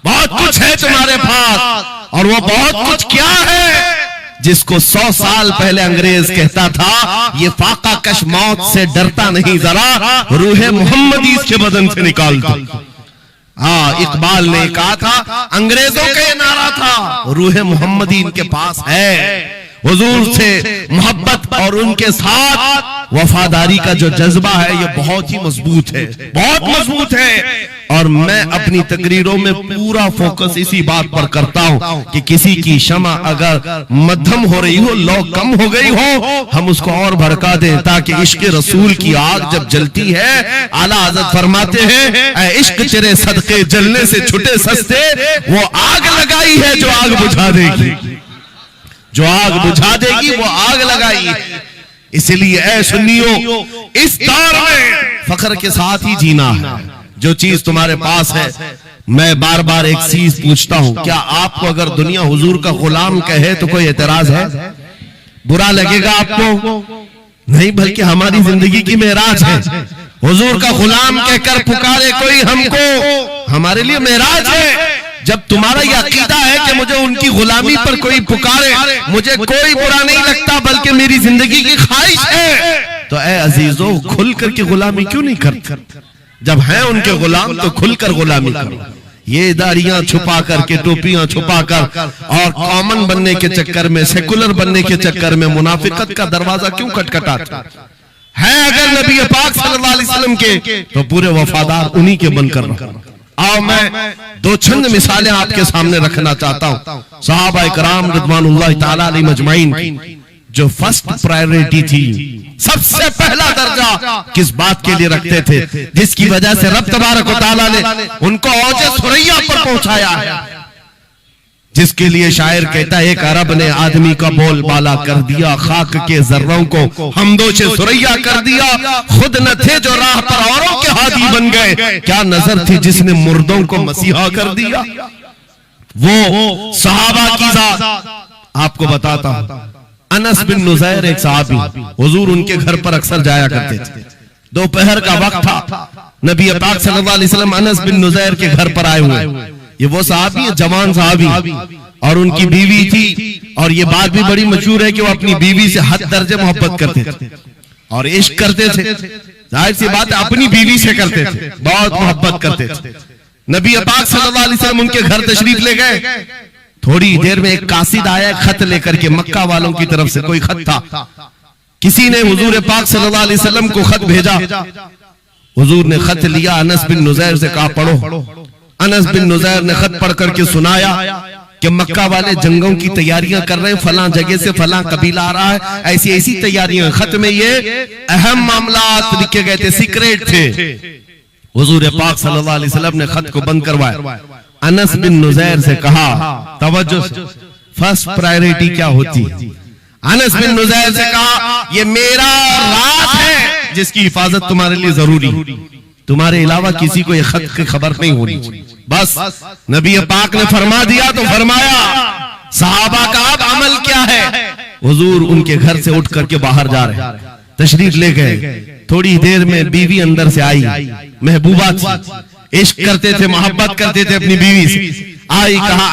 बहुत कुछ है तुम्हारे पास। और वो बहुत कुछ क्या है जिसको 100 साल पहले अंग्रेज कहता था ये फाका कश मौत से डरता नहीं, जरा रूहे मोहम्मदी इसके बदन से निकाल दो। हाँ, इकबाल ने कहा था, अंग्रेजों का ये नारा था, रूहे मोहम्मदी इनके पास है। हुजूर से मोहब्बत और उनके साथ वफादारी का जो जज्बा है ये बहुत ही मजबूत है, बहुत मजबूत है। और मैं अपनी तकरीरों में पूरा फोकस इसी बात पर करता हूं कि किसी की शमा अगर मध्यम हो रही हो, लौ कम हो गई हो, हम उसको और भड़का दें, ताकि इश्क रसूल की आग जब जलती है, आला हज़रत फरमाते हैं ऐ इश्क तेरे सदके जलने से छुटे सस्ते, वो आग लगाई है जो आग बुझा देगी, जो आग बुझा देगी वो आग लगाई। इसलिए ऐ सुन्नियों, इस दौर में फख्र के साथ ही जीना है। जो चीज तुम्हारे पास है, मैं बार बार एक चीज पूछता हूं, क्या आपको अगर दुनिया हुजूर का गुलाम कहे तो कोई एतराज है? बुरा लगेगा आपको? नहीं, बल्कि हमारी जिंदगी की मेराज है। हुजूर का गुलाम कहकर पुकारे कोई हमको, हमारे लिए मेराज है। जब तुम्हारा यह अकीदा है कि मुझे उनकी गुलामी पर कोई पुकारे, मुझे कोई बुरा नहीं लगता, बल्कि मेरी जिंदगी की ख्वाहिश है, तो ऐ अजीजों खुल करके गुलामी क्यों नहीं करते? जब हैं उनके गुलाम तो खुलकर गुलामी करो। ये दाढ़ियां छुपा करके, टोपियां छुपा कर और कॉमन बनने के चक्कर में, सेकुलर बनने के चक्कर में मुनाफिकत का दरवाजा क्यों खटखटाते हैं? अगर नबी पाक सल्लल्लाहु अलैहि वसल्लम के तो पूरे वफादार उन्हीं के बनकर रहो। आओ मैं दो चंद मिसालें आपके सामने रखना चाहता हूं। सहाबा इकराम रिज़वानुल्लाह ताला अलैहिम अजमाइन, जो फर्स्ट प्रायोरिटी थी, सबसे पहला दर्जा किस बात के लिए रखते थे, जिसकी वजह से रब तबारक व तआला ने उनको औजे सुरैया पर पहुंचाया है, जिसके लिए शायर कहता है एक अरब ने आदमी का बोल बाला कर दिया, खाक के जर्रों को हमदोशे सुरैया कर दिया, खुद न थे जो राह पर औरों के हादी बन गए, क्या नजर थी जिसने मुर्दों को मसीहा कर दिया। वो सहाबा की जात आपको बताता हूं। अनस बिन नुज़ैर एक सहाबी, हुजूर उनके घर पर अक्सर जाया करते थे। दोपहर का वक्त था, नबी पाक सल्लल्लाहु अलैहि वसल्लम अनस बिन नुज़ैर के घर पर आए हुए। ये वो सहाबी है, जवान सहाबी, और उनकी बीवी थी। और ये बात भी बड़ी मशहूर है कि वो अपनी बीवी से हद दर्जे मोहब्बत करते थे और इश्क करते थे। जाहिर सी बात है अपनी बीवी से करते थे, बहुत मोहब्बत करते थे। नबी पाक सल्लल्लाहु अलैहि वसल्लम उनके घर तशरीफ ले गए। थोड़ी देर में एक कासिद आया खत लेकर के, मक्का वालों की तरफ से कोई खत था। किसी ने हुजूर पाक सल्लल्लाहु अलैहि वसल्लम को खत भेजा। हुजूर ने खत लिया, अनस बिन नुज़ैर से कहा पढ़ो। अनस बिन नुज़ैर ने खत पढ़ करके सुनाया कि मक्का वाले जंगों की तैयारियां कर रहे हैं, फलां जगह से फलां कबीला आ रहा है, ऐसी ऐसी तैयारियां। खत में ये अहम मामला लिखे गए थे, सीक्रेट थे। हुजूर पाक सल्लल्लाहु अलैहि वसल्लम ने खत को बंद करवाया। अनस बिन नुज़ैर से कहा, तवज्जो से, फर्स्ट प्रायोरिटी क्या होती है? अनस बिन नुज़ैर से कहा, ये मेरा राज है जिसकी हिफाजत तुम्हारे लिए जरूरी है, तुम्हारे अलावा किसी को ये खत की खबर नहीं होनी चाहिए। बस नबी पाक ने फरमा दिया तो फरमाया। सहाबा का अब अमल क्या है? हुजूर उनके घर से उठ करके बाहर जा रहे, तशरीफ ले गए। थोड़ी देर में बीवी अंदर से आई, महबूबा थी, इश्क करते थे, मोहब्बत करते थे अपनी बीवी से। आई, कहा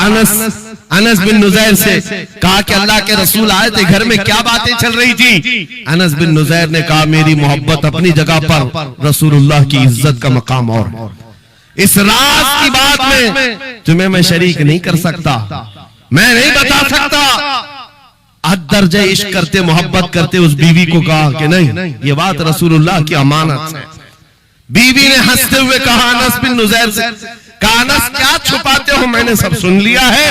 अनस बिन नुज़ैर से कहा कि अल्लाह के रसूल आए थे, घर में क्या बातें चल रही थी? अनस बिन नुज़ैर ने कहा, मेरी मोहब्बत अपनी जगह पर, रसूलुल्लाह की इज्जत का मकाम और इस राज की बात में तुम्हें मैं शरीक नहीं कर सकता, मैं नहीं बता सकता। हद दर्जे इश्क करते, मोहब्बत करते उस बीवी को कहा कि नहीं, ये बात रसूलुल्लाह की अमानत है। बीवी ने हंसते हुए कहा अनस बिन नुज़ैर से, कहा अनस क्या छुपाते हो, मैंने सब सुन लिया है,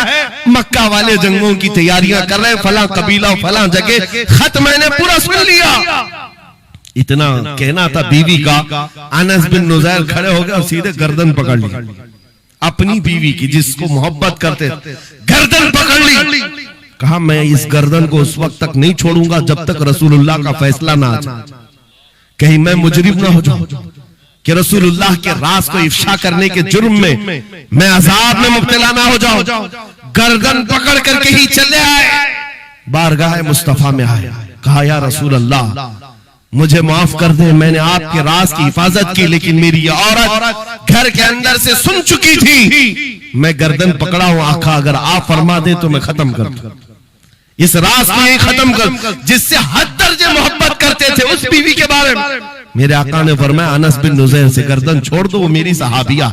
मक्का वाले जंगों की तैयारियां कर रहे हैं, फला कबीला फला जगह, खत मैंने पूरा सुन लिया। इतना कहना था बीवी का, अनस बिन नुज़ैर खड़े हो गए और सीधे गर्दन पकड़ ली अपनी बीवी की, जिसको मोहब्बत करते, गर्दन पकड़ ली। कहा मैं इस गर्दन को उस वक्त तक नहीं छोड़ूंगा जब तक रसूलुल्लाह का फैसला ना आ जाए, कहीं मैं मुजरिम ना हो जाऊं कि रसूलुल्लाह के राज को इफ्शा करने के जुर्म में मैं अजाब में मुब्तला ना हो जाऊं। गर्दन पकड़ करके ही चले आए, बारगाह मुस्तफा में आए, कहा या रसूल अल्लाह मुझे माफ कर दे, मैंने आपके राज की हिफाजत की, लेकिन मेरी ये औरत घर के अंदर से सुन चुकी थी, मैं गर्दन पकड़ा हूं, आका अगर आप फरमा दे तो मैं खत्म कर दूं, इस राज को ही खत्म कर, जिससे हद दर्जे मोहब्बत करते थे उस बीवी के बारे में। मेरे आका ने फरमाया अनस बिन नुज़ैर से गर्दन छोड़ दो, वो मेरी सहाबिया,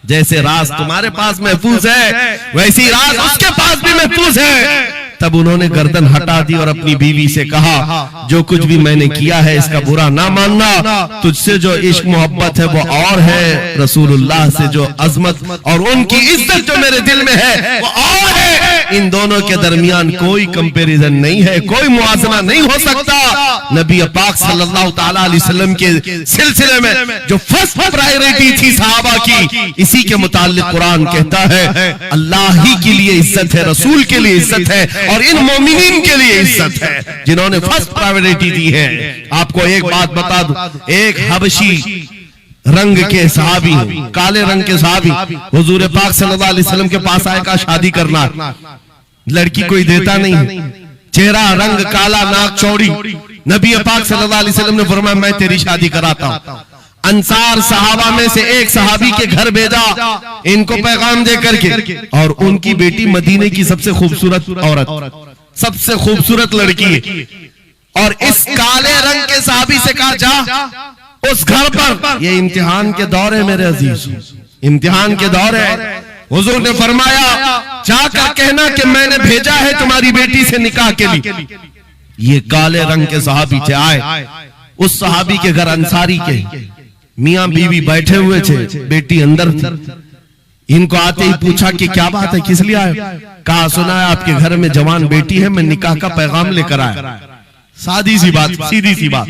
जैसे राज तुम्हारे पास महफूज है वैसी राज उसके पास भी महफूज है। तब उन्होंने गर्दन हटा दी और अपनी बीवी से कहा, जो कुछ भी मैंने किया है इसका बुरा ना मानना, तुझसे जो इश्क मोहब्बत है वो और है, रसूलुल्लाह से जो अजमत और उनकी इज्जत जो मेरे दिल में है वो और है। इन दोनों के दरमियान कोई कंपैरिजन नहीं है, कोई मुआजना नहीं हो सकता। नबी पाक सल्लल्लाहु तआला अलैहि वसल्लम के सिलसिले में जो फर्स्ट प्रायोरिटी थी सहाबा की, इसी के मुताल्लिक कुरान कहता है अल्लाह ही के लिए इज्जत है, रसूल के लिए इज्जत है और इन मोमिनीन के लिए इज्जत है जिन्होंने फर्स्ट प्रायोरिटी दी है। आपको एक बात बता दूं, एक हबशी रंग के सहाबी, काले रंग के सहाबी हुजूर पाक सल्लल्लाहु अलैहि वसल्लम के पास आए, का शादी करना, लड़की कोई देता नहीं, चेहरा रंग काला, नाक चौड़ी। नबी पाक सल्लल्लाहु अलैहि वसल्लम ने फरमाया मैं तेरी शादी कराता हूं। अंसार सहाबा में से एक सहाबी के घर भेजा इनको पैगाम दे करके, और उनकी बेटी मदीने की सबसे खूबसूरत औरत, सबसे खूबसूरत लड़की है, और इस काले रंग के सहाबी से कहा जा उस घर पर, ये इम्तिहान के दौर है मेरे अजीज, इम्तिहान के दौर है। हुजूर ने फरमाया जाकर कहना कि मैंने भेजा है तुम्हारी बेटी से निकाह के लिए। ये काले रंग के सहाबी थे, आए उस सहाबी के घर, अंसारी के, मियां बीवी बैठे हुए थे, बेटी अंदर थी। इनको आते ही पूछा कि क्या बात है, किस लिए आए? कहा सुना है आपके घर में जवान बेटी है, मैं निकाह का पैगाम लेकर आया। सादी सी बात, सीधी सी बात।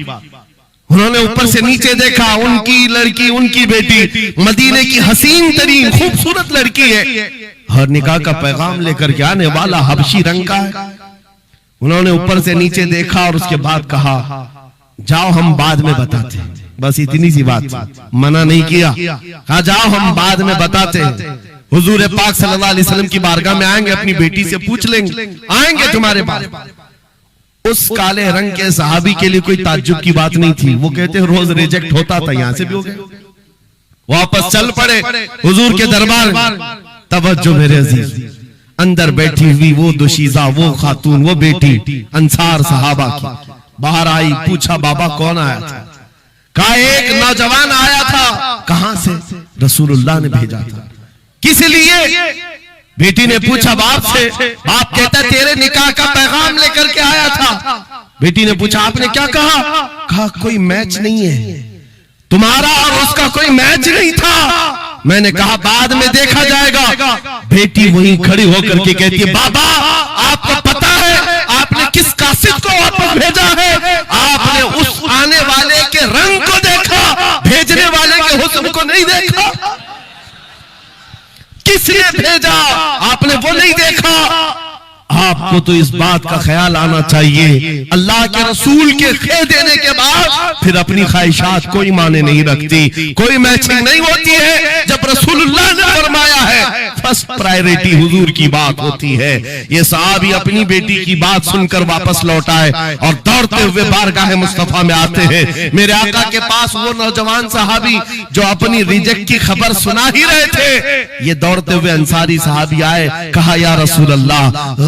उन्होंने ऊपर से नीचे देखा, उनकी लड़की, उनकी बेटी मदीने की हसीन तरीन खूबसूरत लड़की है और निकाह का पैगाम लेकर के आने वाला हबशी रंग का है। उन्होंने ऊपर से नीचे देखा और उसके बाद कहा जाओ हम बाद में बताते हैं, बस इतनी सी बात, मना नहीं किया, कहा जाओ हम बाद में बताते हैं। हुजूर पाक सल्लल्लाहु अलैहि वसल्लम की बारगाह में आएंगे, अपनी बेटी से पूछ लेंगे, आएंगे तुम्हारे पास। उस काले रंग के सहाबी के लिए कोई ताज्जुब की बात नहीं थी, वो कहते रोज रिजेक्ट होता था, यहां से भी हो गए, वापस चल पड़े हुजूर के दरबार में। तवज्जो मेरे अजीज, अंदर बैठी हुई वो दुशीजा, वो खातून, वो बेटी अंसार सहाबा की बाहर आई, पूछा बाबा कौन आया था? कहा एक नौजवान आया था। कहां से? रसूलुल्लाह ने भेजा था। किस लिए? बेटी ने पूछा बाप से। बाप कहता तेरे निकाह का पैगाम लेकर के आया था। बेटी ने पूछा आपने क्या कहा? कहा कोई मैच नहीं है, तुम्हारा और उसका कोई मैच नहीं था। मैंने कहा बाद में देखा जाएगा। बेटी वहीं खड़ी होकर के कहती है बाबा आपको पता है आपने किस कासिद को वापस भेजा है? आपने उस आने वाले के रंग को देखा, भेजने वाले हुस्न को नहीं देखा? किसने भेजा? आपने वो नहीं देखा? आपको तो इस बात का ख्याल आना चाहिए, अल्लाह के रसूल के कह देने के बाद फिर अपनी ख्वाहिशात कोई माने नहीं रखती, कोई मैचिंग नहीं होती है। जब रसूलुल्लाह ने फरमाया है फर्स्ट प्रायोरिटी हुजूर की बात होती है। ये सहाबी अपनी बेटी की बात सुनकर वापस लौट आए और दौड़ते हुए बारगाह मुस्तफा में आते हैं। मेरे आका के पास वो नौजवान सहाबी जो अपनी रिजेक्ट की खबर सुना ही रहे थे, ये दौड़ते हुए अंसारी सहाबी आए, कहा या रसूल अल्लाह,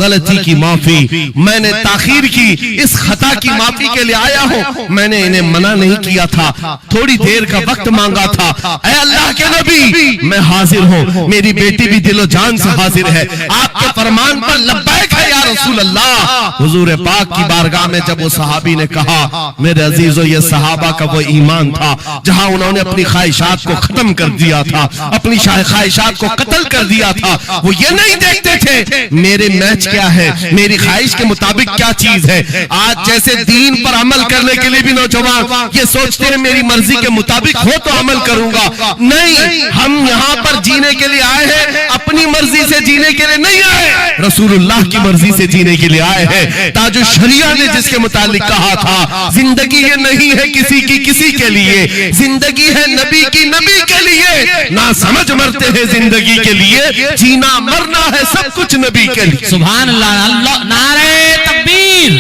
गलती की माफी, मैंने ताखीर की, इस खता की माफी के लिए आया हूं। मैंने इन्हें मना नहीं किया था, थोड़ी देर का वक्त मांगा था। ऐ अल्लाह के नबी, मैं हाजिर हूं, मेरी बेटी भी दिलो जान से हाजिर है, आपके फरमान पर लब्बैक है या रसूल अल्लाह। हुजूर पाक की बारगाह में जब वो सहाबी ने कहा, मेरे अजीजों, ये सहाबा का वो ईमान था जहां उन्होंने अपनी ख्वाहिशात को खत्म कर दिया था, अपनी ख्वाहिशात को कत्ल कर दिया था। वो ये नहीं देखते थे मेरे मैच क्या है, मेरी ख्वाहिश के मुताबिक क्या चीज है। आज जैसे दीन पर अमल करने के लिए भी नौजवान ये सोचते हैं मेरी मर्जी के मुताबिक हो तो अमल करूंगा। नहीं, हम यहाँ पर जीने के लिए आए हैं, अपनी मर्जी से जीने के लिए नहीं आए, रसूलुल्लाह की मर्जी से जीने के लिए आए हैं। ताजो शरिया ने जिसके मुतालिक कहा था, जिंदगी ये नहीं है किसी की किसी के लिए, जिंदगी है नबी की नबी के लिए। ना समझ मरते हैं जिंदगी के लिए, जीना मरना है सब कुछ नबी के लिए। सुभान अल्लाह, अल्लाह, नारे तकबीर,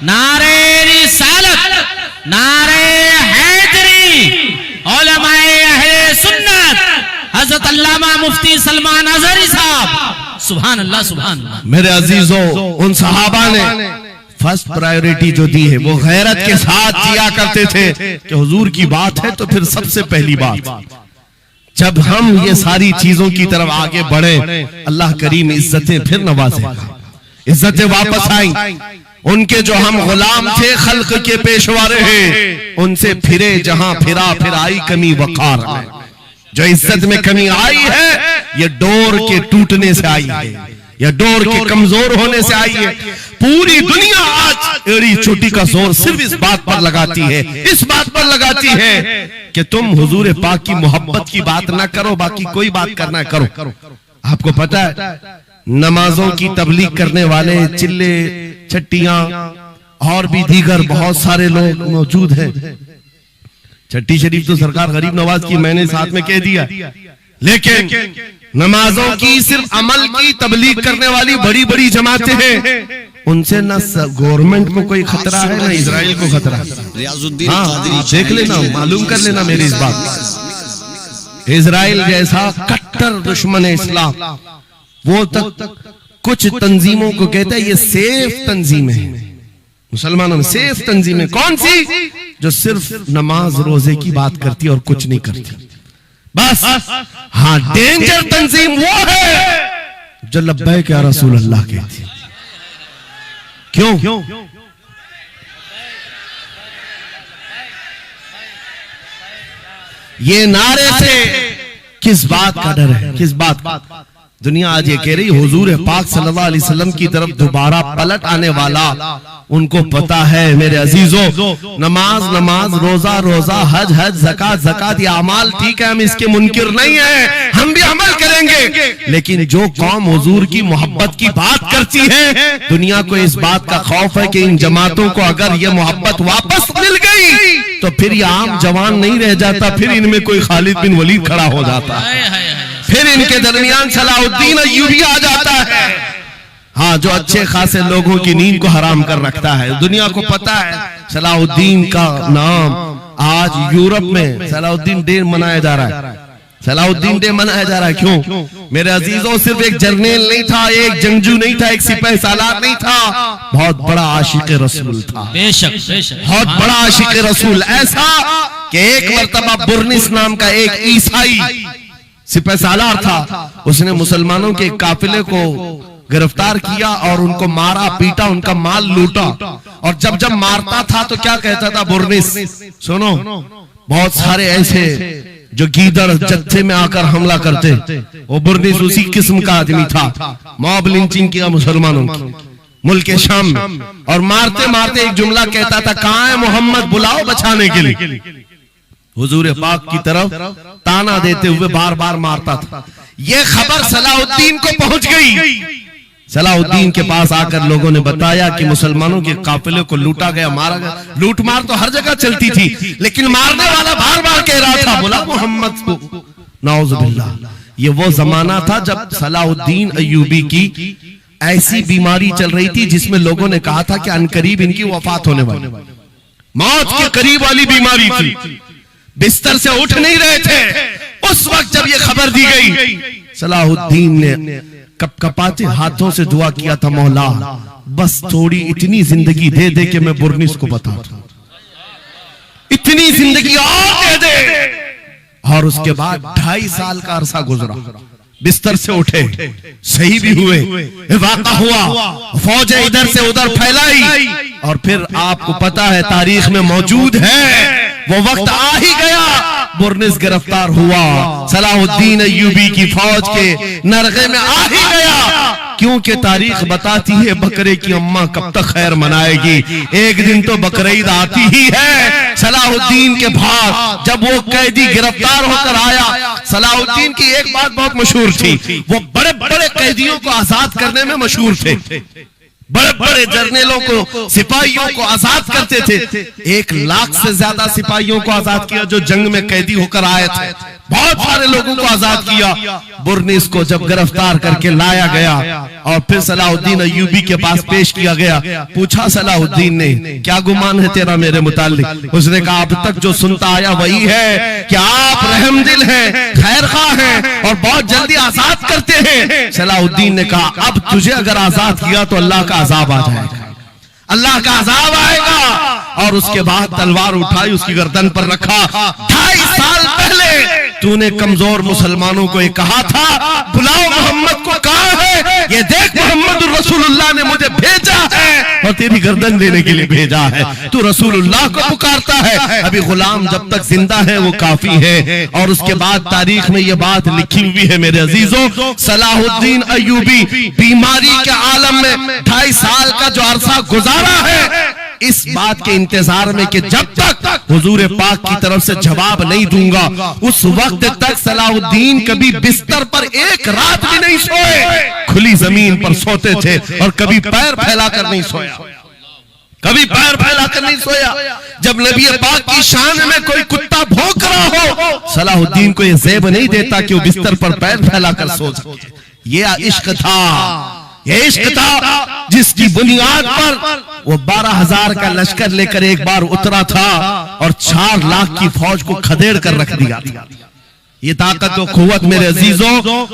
नारे रिसालत, नारे हैदरी, उलमाए अहले सुन्नत, हजरत अल्लामा मुफ्ती सलमान अजहरी साहब। सुभान अल्लाह, सुभान अल्लाह। मेरे अजीजों, उन सहाबा ने फर्स्ट प्रायोरिटी जो दी है वो गैरत के साथ जिया करते थे कि हुजूर की बात है तो फिर सबसे पहली बात। जब हम ये सारी चीजों की तरफ आगे बढ़े, अल्लाह करीम इज्जतें फिर नवाजेगा, इज्जतें वापस आई। उनके जो हम गुलाम थे खल्क के पेशवारे हैं, उनसे फिरे जहां फिरा फिर आई कमी वकार में। जो इज्जत में कमी आई है ये डोर के टूटने से आई है, या डोर के कमजोर होने से आई है। पूरी दुनिया आज एड़ी चोटी का जोर सिर्फ इस बात पर लगाती है, इस बात पर लगाती है कि तुम हुजूर पाक की मोहब्बत की बात ना करो, बाकी कोई बात करना करो। आपको पता है नमाजों की तबलीग करने वाले चिल्ले छट्टियां और भी दीगर बहुत सारे लोग मौजूद हैं। छट्टी शरीफ तो सरकार गरीब नवाज की मैंने साथ में कह दिया, लेकिन नमाजों की सिर्फ अमल की तबलीग करने वाली बड़ी बड़ी जमातें हैं, उनसे ना गवर्नमेंट को कोई खतरा है ना इजराइल को खतरा। हाँ, देख लेना, मालूम कर लेना मेरी इस बात। इजराइल जैसा कट्टर दुश्मन इस्लाम, वो तक कुछ तंजीमों को कहता है ये सेफ तंजीम है, मुसलमानों में सेफ तंजीम है। कौन सी? जो सिर्फ नमाज रोजे की बात करती है और कुछ नहीं करती, बस। हाँ, डेंजर तंजीम वो है जो लब्बैक या रसूल अल्लाह कहती है। क्यों? ये नारे से किस बात का डर है, किस बात का? दुनिया आज ये कह रही हुजूर पाक सल्लल्लाहु अलैहि वसल्लम की तरफ दोबारा पलट आने वाला, उनको पता है मेरे अजीजों, नमाज नमाज, रोजा रोजा, हज हज, ज़कात ज़कात, ये अमाल ठीक है, हम इसके मुनकिर नहीं है, हम भी अमल करेंगे। लेकिन जो कौम हुजूर की मोहब्बत की बात करती है, दुनिया को इस बात का खौफ है कि इन जमातों को अगर ये मोहब्बत वापस मिल गई तो फिर ये आम जवान नहीं रह जाता, फिर इनमें कोई खालिद बिन वलीद खड़ा हो जाता है, फिर इनके दरमियान सलाहुद्दीन अय्यूबी आ जाता है। हाँ, जो अच्छे खासे लोगों की नींद को हराम कर रखता है। दुनिया को पता है सलाहुद्दीन का नाम आज यूरोप में सलाहुद्दीन डे मनाया जा रहा है। सलाहुद्दीन डे मनाया जा रहा है क्यों? मेरे अजीजों, सिर्फ एक जर्नल नहीं था, एक जंगजू नहीं था, एक सिपाही सालार नहीं था, बहुत बड़ा आशिक रसूल था। बेशक बेशक, बहुत बड़ा आशिक रसूल, ऐसा कि एक मर्तबा बुर्निस नाम का एक ईसाई सिपाही सालार था, उसने मुसलमानों के काफिले को गिरफ्तार किया और उनको मारा पीटा, उनका माल लूटा। और जब जब मारता था तो क्या कहता था बुर्निस? सुनो, बहुत सारे ऐसे जो गीदड़ जत्थे में आकर हमला करते, वो बुर्निस उसी किस्म का आदमी था। मॉब लिंचिंग किया मुसलमानों की मुल्क के शाम में, और मारते मारते एक जुमला कहता था, कहाँ है मोहम्मद, बुलाओ बचाने के लिए। हुजूर पाक की तरफ ताना देते हुए बार बार मारता था। यह खबर सलाहुद्दीन को पहुंच गई। सलाहुद्दीन के पास आकर लोगों ने बताया कि मुसलमानों के काफिले को लूटा गया, मारा गया। लूट मार तो हर जगह चलती थी, लेकिन मारने वाला बार बार कह रहा था, बोला मोहम्मद को। नाउजुबिल्लाह। ये वो जमाना था जब सलाहुद्दीन अय्यूबी की ऐसी बीमारी चल रही थी जिसमें लोगों ने कहा था कि अनकरीब इनकी वफात होने वाली, मौत के करीब वाली बीमारी थी, बिस्तर से उठ नहीं रहे थे। उस वक्त जब ये खबर दी गई, सलाहुद्दीन ने कपकपाते हाथों से दुआ किया था, मौला बस थोड़ी इतनी जिंदगी दे दे कि मैं बुर्निस को बता दूं, इतनी जिंदगी और दे दे। और उसके बाद 2.5 साल का अरसा गुजरा, बिस्तर से उठे, सही भी हुए, वाक़ा हुआ, फौजें इधर से उधर फैलाई, और फिर आपको पता है तारीख में मौजूद है वो वक्त आ ही गया, बुर्निस गिरफ्तार हुआ, सलाहुद्दीन अय्यूबी की फौज के नरगे में आ ही गया। क्योंकि तारीख बताती है बकरे की अम्मा कब तक खैर मनाएगी, एक दिन तो बकरीद आती ही है। सलाहुद्दीन के बाद जब वो कैदी गिरफ्तार होकर आया, सलाहुद्दीन की एक बात बहुत मशहूर थी, वो बड़े बड़े कैदियों को आजाद करने में मशहूर थे, बड़े बड़े जर्नलों को, सिपाहियों को आजाद करते थे। 1 लाख से ज्यादा सिपाहियों को आजाद किया जो जंग में कैदी होकर आए थे, बहुत सारे लोगों को आजाद किया। बुर्निस को जब गिरफ्तार करके लाया गया और फिर सलाहुद्दीन अय्यूबी के पास पेश किया गया, पूछा सलाहुद्दीन ने, क्या गुमान है तेरा मेरे मुताल्लिक? उसने कहा, अब तक जो सुनता आया वही है कि आप रहमदिल हैं, खैरखा हैं और बहुत जल्दी आजाद करते हैं। सलाहुद्दीन ने कहा, अब तुझे अगर आजाद किया तो अल्लाह का अजाब आ जाएगा, अल्लाह का अजाब आएगा। और उसके बाद तलवार उठाई, उसकी गर्दन पर रखा। 2.5 साल पहले तूने कमजोर मुसलमानों को ये कहा था, बुलाओ मोहम्मद को, कहा है ये देख मोहम्मद रसूलुल्लाह ने मुझे भेजा है और तेरी गर्दन देने के लिए भेजा है, तू रसूलुल्लाह को पुकारता है। अभी गुलाम जब तक जिंदा है वो काफी है। और उसके बाद तारीख में ये बात लिखी हुई है मेरे अजीजों, सलाहुद्दीन अय्यूबी बीमारी के आलम में 2.5 साल का जो अरसा गुजारा है, इस बात के इंतजार में कि जब तक हुजूर पाक की तरफ से जवाब नहीं दूंगा, उस वक्त तक सलाहुद्दीन कभी बिस्तर पर एक रात भी नहीं सोए, खुली जमीन पर सोते थे और कभी पैर फैलाकर नहीं सोया, कभी पैर फैलाकर नहीं सोया। जब नबी पाक की शान में कोई कुत्ता भौंक रहा हो, सलाहुद्दीन को यह ज़ेब नहीं देता कि वो बिस्तर पर पैर फैलाकर सो सके। ये इश्क था, ये इश्क था जिसकी बुनियाद पर वो 12,000 का लश्कर लेकर एक बार उतरा था और 4 लाख की फौज को खदेड़ कर रख दिया था। ये ताकत और कुव्वत मेरे अजीजों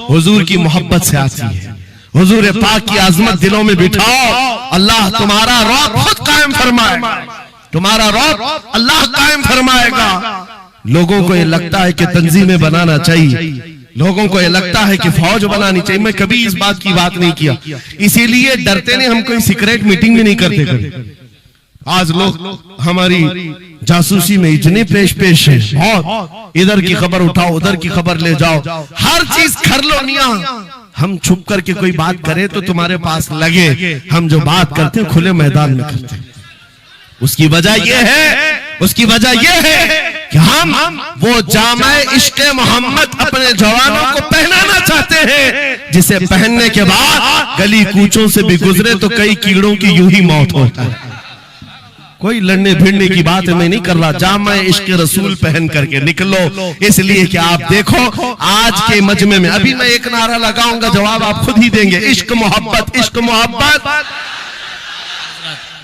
हुजूर की मोहब्बत से आती है। हुजूर पाक की आजमत दिलों में बिठाओ, अल्लाह तुम्हारा रौब खुद कायम फरमाएगा, तुम्हारा रौब अल्लाह कायम फरमाएगा। लोगों को ये लगता है कि तंजीमें बनाना चाहिए, लोगों को ये लगता है कि फौज बनानी चाहिए। मैं कभी इस बात की बात नहीं किया, इसीलिए डरते नहीं, हम कोई सीक्रेट मीटिंग भी नहीं करते कभी। आज लोग हमारी जासूसी में इतने पेश है, बहुत इधर की खबर उठाओ, उधर की खबर ले जाओ, हर चीज कर लो मियां। हम छुप करके कोई बात करें तो तुम्हारे पास लगे हम जो बात करते हैं खुले मैदान में करते हैं। उसकी वजह यह है, उसकी वजह यह है कि हम वो जामे इश्क़े मोहम्मद अपने जवानों को पहनाना चाहते हैं, जिसे पहनने के बाद गली कूचों से भी गुजरे तो कई कीड़ों की यूं ही मौत होता है। कोई लड़ने भिड़ने की बात मैं नहीं कर रहा, जामे इश्क़े रसूल पहन करके निकलो। इसलिए कि आप देखो आज के मजमे में, अभी मैं एक नारा लगाऊंगा, जवाब आप खुद ही देंगे, इश्क मोहब्बत, इश्क मोहब्बत।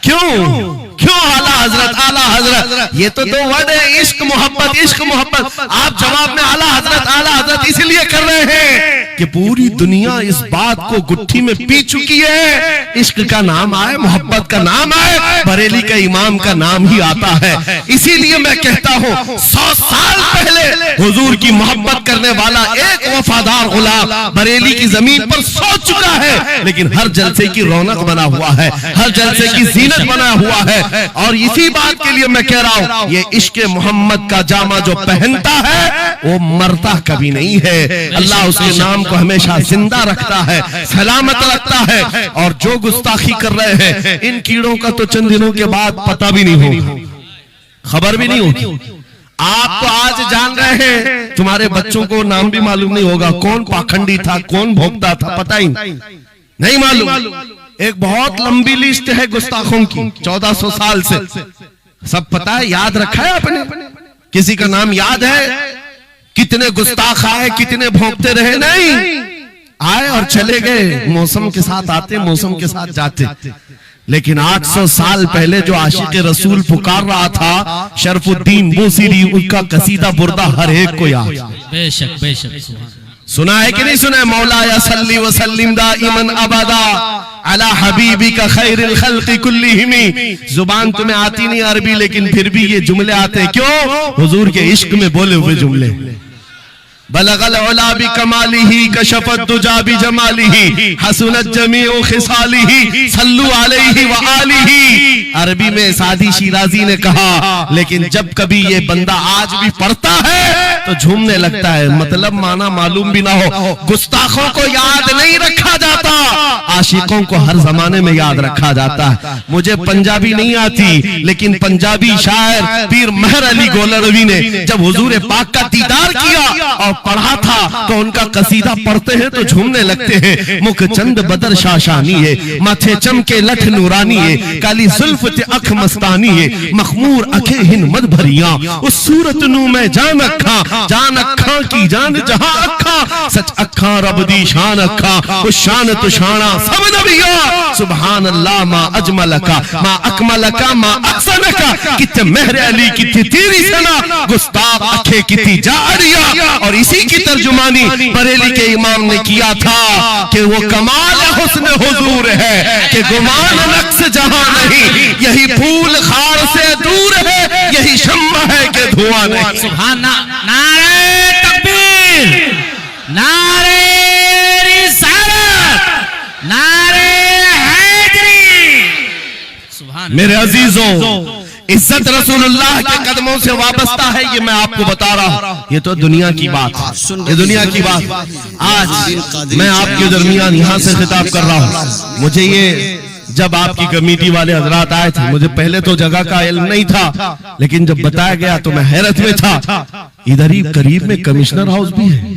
क्यों क्यों आला हजरत, आला हजरत, ये तो 2 वर्ड है, इश्क मोहब्बत, इश्क मोहब्बत। आप जवाब में आला हजरत, आला हजरत इसलिए कर रहे हैं कि पूरी दुनिया इस बात को गुत्थी में पी चुकी है, इश्क का नाम आए, मोहब्बत का नाम आए, बरेली का इमाम का नाम ही आता है। इसीलिए मैं कहता हूँ 100 साल पहले हुजूर की मोहब्बत करने वाला एक वफादार गुलाम बरेली की जमीन पर सो चुका है, लेकिन हर जलसे की रौनक बना हुआ है, हर जलसे की जीनत बना हुआ है। और इसी बात के लिए मैं कह रहा हूं, ये इश्क़ मोहम्मद का जामा जो पहनता है वो मरता कभी नहीं है। अल्लाह उसके नाम को हमेशा जिंदा रखता है, सलामत रखता है। और जो गुस्ताखी कर रहे हैं, इन कीड़ों का तो चंद दिनों के बाद पता भी नहीं होगा, खबर भी नहीं होगी। आप तो आज हैं, तुम्हारे बच्चों को नाम भी मालूम नहीं होगा, कौन पाखंडी था, कौन भोगता था, पता ही नहीं मालूम। एक बहुत लंबी लिस्ट है गुस्ताखों की, 1400 साल से, सब पता है, याद रखा है आपने? किसी का नाम याद है? कितने गुस्ताख आए, कितने भोंकते रहे? नहीं, आए और चले गए, मौसम के साथ आते, मौसम के साथ जाते। लेकिन 800 साल पहले जो आशिक रसूल पुकार रहा था, शरफुद्दीन बूसीरी, उनका कसीदा बुर्दा हर एक को याद। बेशक बेशक। सुना है कि नहीं सुना है? मौलाया सल्ली व सल्लिम दाइमन अबदा अला हबीबिका खैरिल खल्क़ि कुल्लिहिमी। जुबान तुम्हें आती नहीं अरबी, लेकिन फिर भी ये जुमले आते हैं, क्यों? हुजूर के इश्क में बोले हुए जुमले। बलगल उला बि कमालिही कशफत दुजा बि जमालिही हसनत जमीउ खिसालिही सल्लु अलैहि व आलिही। अरबी में सादी शिराजी ने कहा, लेकिन जब कभी ये बंदा आज भी पढ़ता है तो झूमने लगता है, मतलब माना मालूम भी ना हो। गुस्ताखों को याद नहीं रखा जाता, आशिकों को हर जमाने में याद रखा जाता है। मुझे पंजाबी नहीं आती, लेकिन पंजाबी शायर पीर महर अली गोलरवी ने जब हुजूर पाक का दीदार किया और पढ़ा था, तो उनका कसीदा पढ़ते हैं तो झूमने लगते हैं। मुख चंद बदर शाशानी है, माथे चमके लठ नूरानी है, काली जुल्फ ते अख मस्तानी है, मखमूर अखे हिन मद भरिया, उस सूरत नू मैं जान अखा की जान जहां अखा, सच अखा रब दी शान अखा, उस शान तो शाना सब नबिया। सुभान अल्लाह मा अजमलका मा अकमलका मा अहसनका, किते महर अली किते तेरी सना, गुस्ताख अखे किती जारिया। और इसी की तर्जुमानी बरेली के इमाम ने किया था कि वो कमाल हुस्न हुजूर है कि गुमान नक्स जहां नहीं, यही फूल खार से दूर है, यही शम्मा है कि धुआं नहीं। सुभान। नारे तकबीर, नारे रिसालत, नारे हैदरी। सुभान। मेरे अजीजों, इज्जत रसूलुल्लाह के कदमों से वाबस्ता है, ये मैं आपको बता रहा हूँ। ये तो दुनिया की बात, ये दुनिया की बात। आज मैं आपके दरमियान यहाँ से खिताब कर रहा हूँ। मुझे ये जब आपकी कमेटी वाले हजरात आए थे, मुझे पहले तो जगह का इल्म नहीं था, लेकिन जब बताया गया तो मैं हैरत में था। इधर ही करीब में कमिश्नर हाउस भी है,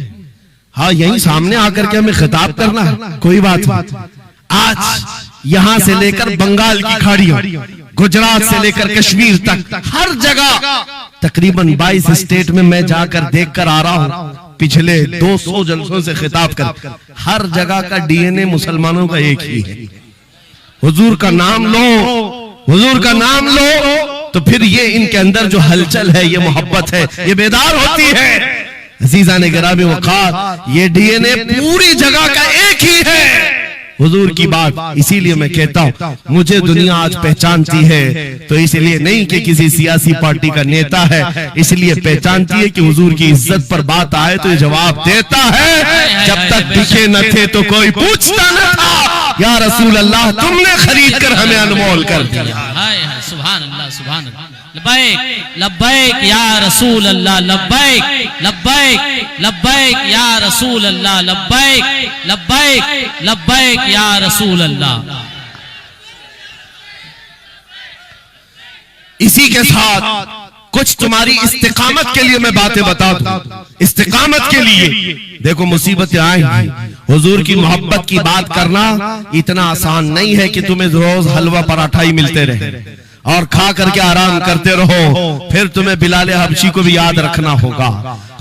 हाँ यही सामने आकर के हमें खिताब करना है, कोई बात नहीं। आज यहाँ से लेकर बंगाल की खाड़ियों, गुजरात से लेकर कश्मीर तक, हर जगह तकरीबन 22 स्टेट में मैं जाकर देख कर आ रहा हूँ। पिछले 200 जलसों से खिताब कर, हर जगह का डीएनए मुसलमानों का एक ही है। हुजूर का नाम लो, हुजूर का नाम लो, तो फिर ये इनके अंदर जो हलचल है, ये मोहब्बत है, ये बेदार होती है। अजीजा ने गिरामी वक़ार, ये डीएनए पूरी जगह का एक ही है, हुजूर की बात। इसीलिए मैं कहता हूँ, मुझे दुनिया आज पहचानती है तो इसलिए नहीं कि किसी सियासी पार्टी का नेता है, इसलिए पहचानती है कि हुजूर की इज्जत पर बात आए तो ये जवाब देता है। जब तक दिखे न थे तो कोई पूछता न था, या रसूल अल्लाह तुमने खरीद कर हमें अनमोल कर दिया। सुभान अल्लाह, सुभान अल्लाह। लब्बैक लब्बैक या रसूल अल्लाह, लब्बैक लब्बैक लब्बैक या रसूल अल्लाह, लब्बैक लब्बैक लब्बैक या रसूल अल्लाह। इसी के साथ कुछ तुम्हारी इस्तिकामत के लिए मैं बातें बता दूं। इस्तिकामत के लिए देखो, मुसीबतें आएंगी, हुजूर की मोहब्बत की बात करना इतना आसान नहीं है कि तुम्हें रोज हलवा पराठा ही मिलते रहे और खा करके आराम करते रहो। फिर तुम्हें बिलाल हबशी को भी याद रखना होगा,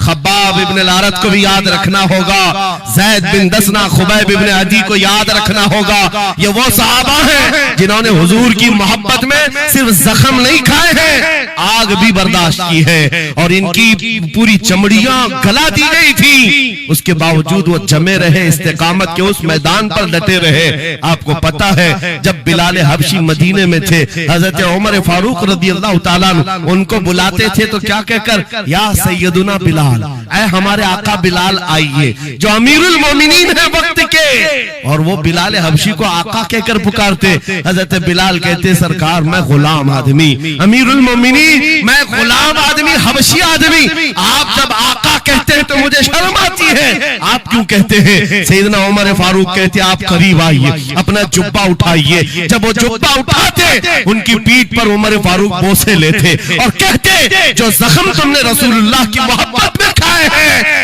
खब्बाब इब्न लारत को भी याद रखना होगा, ज़ैद बिन दसना खुबैब इब्न अदी को याद रखना होगा। ये वो सहाबा हैं जिन्होंने हुजूर की मोहब्बत में सिर्फ जख्म नहीं खाए हैं, आग भी बर्दाश्त की है और इनकी पूरी चमड़ियां गला दी गई थी, उसके बावजूद वो जमे रहे, इस्तिकामत के उस मैदान पर डटे रहे। आपको पता है जब बिलाल हबशी मदीने में थे, हजरत उमर फारूक रज़ियल्लाहु ताला अन्हु उनको बुलाते थे तो क्या कहकर, या सैयदुना बिलाल, ऐ हमारे आका बिलाल आइए, जो अमीरुल मोमिनीन है वक्त के। और वो बिलाल हबशी को आका कहकर पुकारते। हजरत बिलाल कहते, सरकार मैं गुलाम आदमी, अमीरुल मोमिनीन मैं गुलाम आदमी, हबशी आदमी, आप जब आका कहते हैं तो मुझे शर्म आती है, आप क्यों कहते हैं? सैयदना उमर फारूक कहते, आप करीब आइए, अपना जुब्बा उठाइए। जब वो जुब्बा उठाते, उनकी पीठ पर उमर फारूक बोसे लेते और कहते, जो जख्म तुमने रसूलुल्लाह की मोहब्बत में